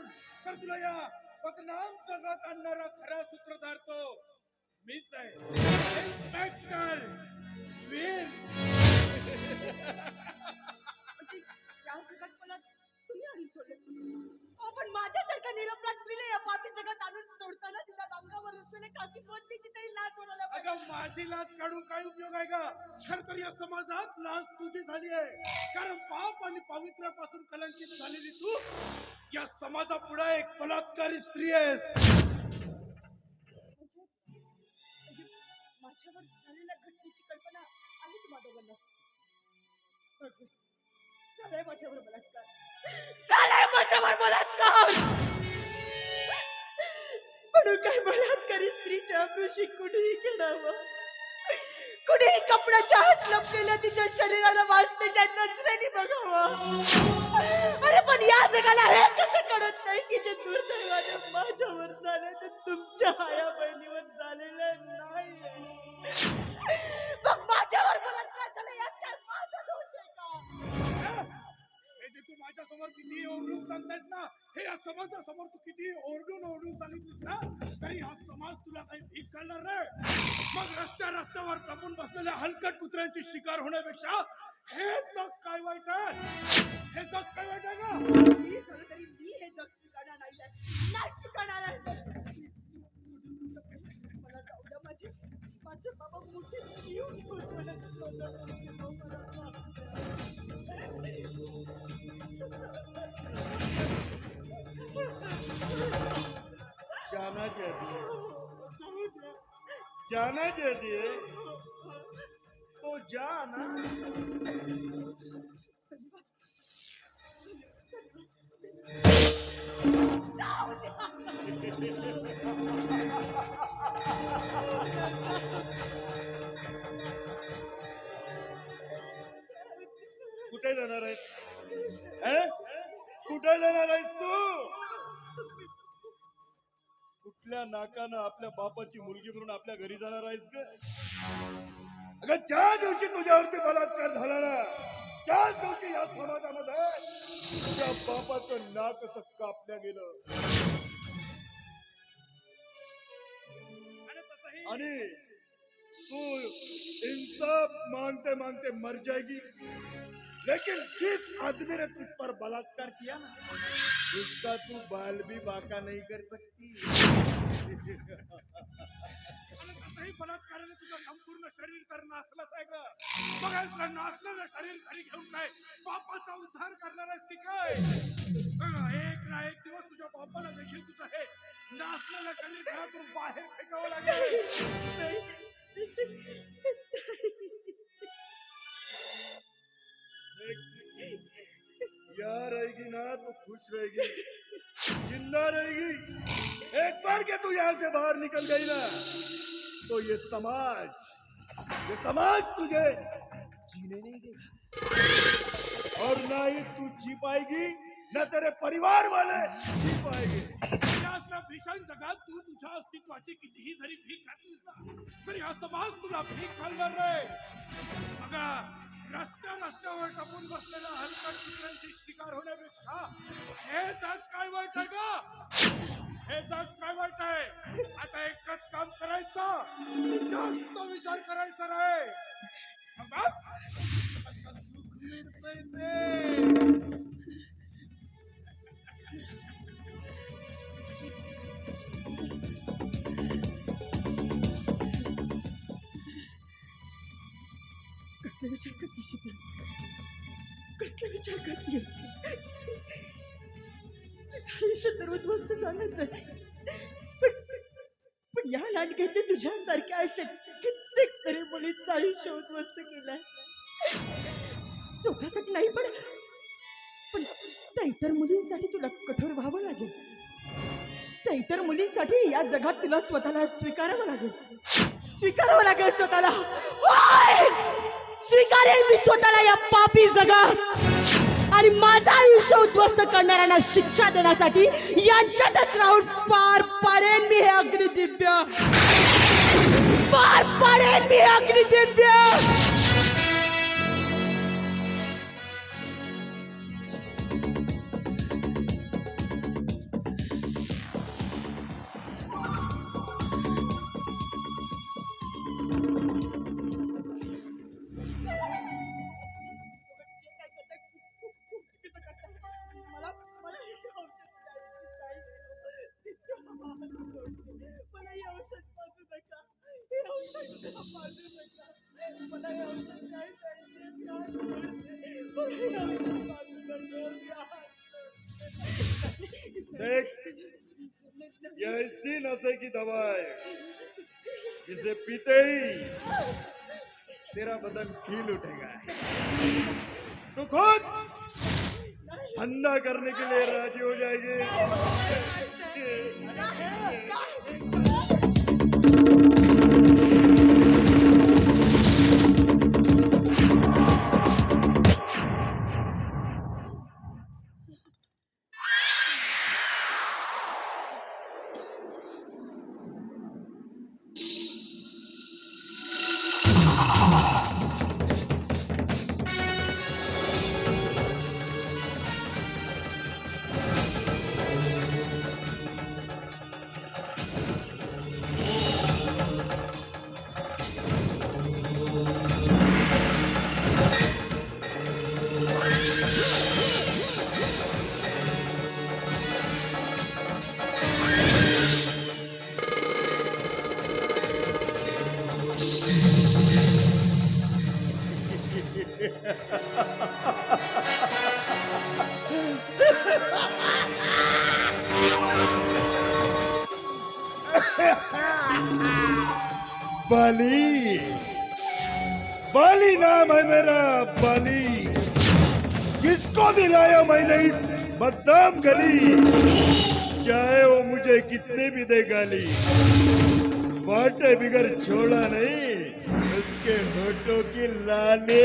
तर तुला या बदनाम जगात आणणारा खरा सूत्रधार तो मीच आहे. इन्स्पेक्टर वीर. या जगात मला तुम्ही आणून सोडले. पण माझ्यासारखा निरपराध पिले या पापी जगात आणून सोडताना तिला अंगावर असलेले काकी कोणतीची तरी लाज कोणाला अगं माझी लाज काढून काय उपयोग आहे का. खर तर या समाजात लाज तुझी झाली आहे. कारण पाप आणि पावित्र्यापासून कलंकित झालेली तू या समाजापुढे एक बलात्कारी स्त्री आहेस. माझ्यावर झालेल्या घटनेची कल्पना आहे तुम्हा दोघांना. झालाय माझ्यावर बलात्कार. झालाय माझ्यावर बलात्कार. म्हणून काय बलात्कारी स्त्रीच्या अपेक्षी कुणीही केडावं. कुणीही कपड्याच्या हात लपलेल्या तिच्या शरीराला वाचण्याच्या नजरेने बघावं. अरे पण या जगाला हे कसं कळत नाही की जे दुर्दैवाने माझ्यावर झाले ते तुमच्या आया बहिणीवर झालेलं नाही. मग माझ्यावर बलात्कार झाला यात माझा दोष आहे का. हे जे तू माझ्या समोर किती ओरडून सांगतायस ना हे या समाजासमोर तू किती ओरडून सांगितलीस ना तरी हा समाज तुला काही भीक घालणार नाही. मग रस्त्यावर लपून बसलेल्या हलकट कुत्र्यांची शिकार होण्यापेक्षा हे जग काय वाईट आहे. हे जग काय वाईट आहे का. मी झालं तरी मी हे जग स्वीकारणार नाही स्वीकारणार आहे. मला जाऊ द्या. माझे बाबा मोठे जीव जाना चाहती है तो जाना. कुठे जाणार आहेस. कुठे जाणार आहेस तू. कुठल्या नाकानं आपल्या बापाची मुलगी म्हणून आपल्या घरी जाणार आहेस का. अगं ज्या दिवशी तुझ्यावरती बलात्कार झाला ना त्याच दिवशी या समाजामध्ये तुझ्या बापाचं नाक असं कापल्या गेलं. आणि तू इंसाफ मांगते मांगते मर जाएगी. लेकिन जिस आदमी ने तुझ पर बलात्कार किया ना उसका तू बाल भी बाका नहीं कर सकती. बलात्काराने तुझं संपूर्ण शरीर तर नासलंच आहे ग. बघायचं नासलेलं शरीर घरी घेऊन काय बापाचा उद्धार करणार आहेस की काय. एक ना एक दिवस तुझ्या बापाला देखील तुझं हे नासलेलं शरीर घरातून बाहेर फेकावं लागेल. या रहेगी ना तो खुश रहेगी. जिंदा रहेगी। एक बार के तू यहाँ से बाहर निकल गई ना तो ये समाज तुझे जीने नहीं देगा और ना ही तू जी पाएगी ना तेरे परिवार वाले जी पाएंगे। असल्या भीषण जगात तू तुझ्या अस्तित्वाची कितीही जरी भीक घातलीस ना तरी हा समाज तुला भीक घालणार रे. बघा रस्त्यावर टपून बसलेल्या हलकट कुत्र्यांची शिकार होण्यापेक्षा हे जग काय वाईट आहे का? हे जग काय वाईट आहे? आता एकच काम करायचं, जास्त विचार करायचा नाही. बघ, कसं सुख मिळतंय ते. कसले विचार करतेस कसले विचार करतेस? तुझं आयुष्य तर उद्ध्वस्त झालंच आहे. पण या लांडग्याने तुझ्यासारख्या अशा कित्येक तरी मुलींचं आयुष्य उद्ध्वस्त केलंय. स्वतःसाठी नाही पण त्या इतर मुलींसाठी तुला कठोर व्हावं लागेल. त्या इतर मुलींसाठी या जगात तुला स्वतःला स्वीकारावं लागेल स्वतःला. स्वीकारेल मी स्वतःला या पापी जगात आणि माझं आयुष्य उद्ध्वस्त करणाऱ्यांना शिक्षा देण्यासाठी यांच्यातच राहून पार पाडेन मी हे अग्निदिव्य. देख, ये ऐसी नशे की दवा है जिसे पीते ही तेरा बदन खिल उठेगा. तू खुद धंधा करने के लिए राजी हो जाएगी. बाली नाम है मेरा, बाली. किसको भी लाया मैंने इस बदनाम गली, चाहे वो मुझे कितने भी दे गाली. बाटे बिगर छोड़ा नहीं उसके होठों की लाली.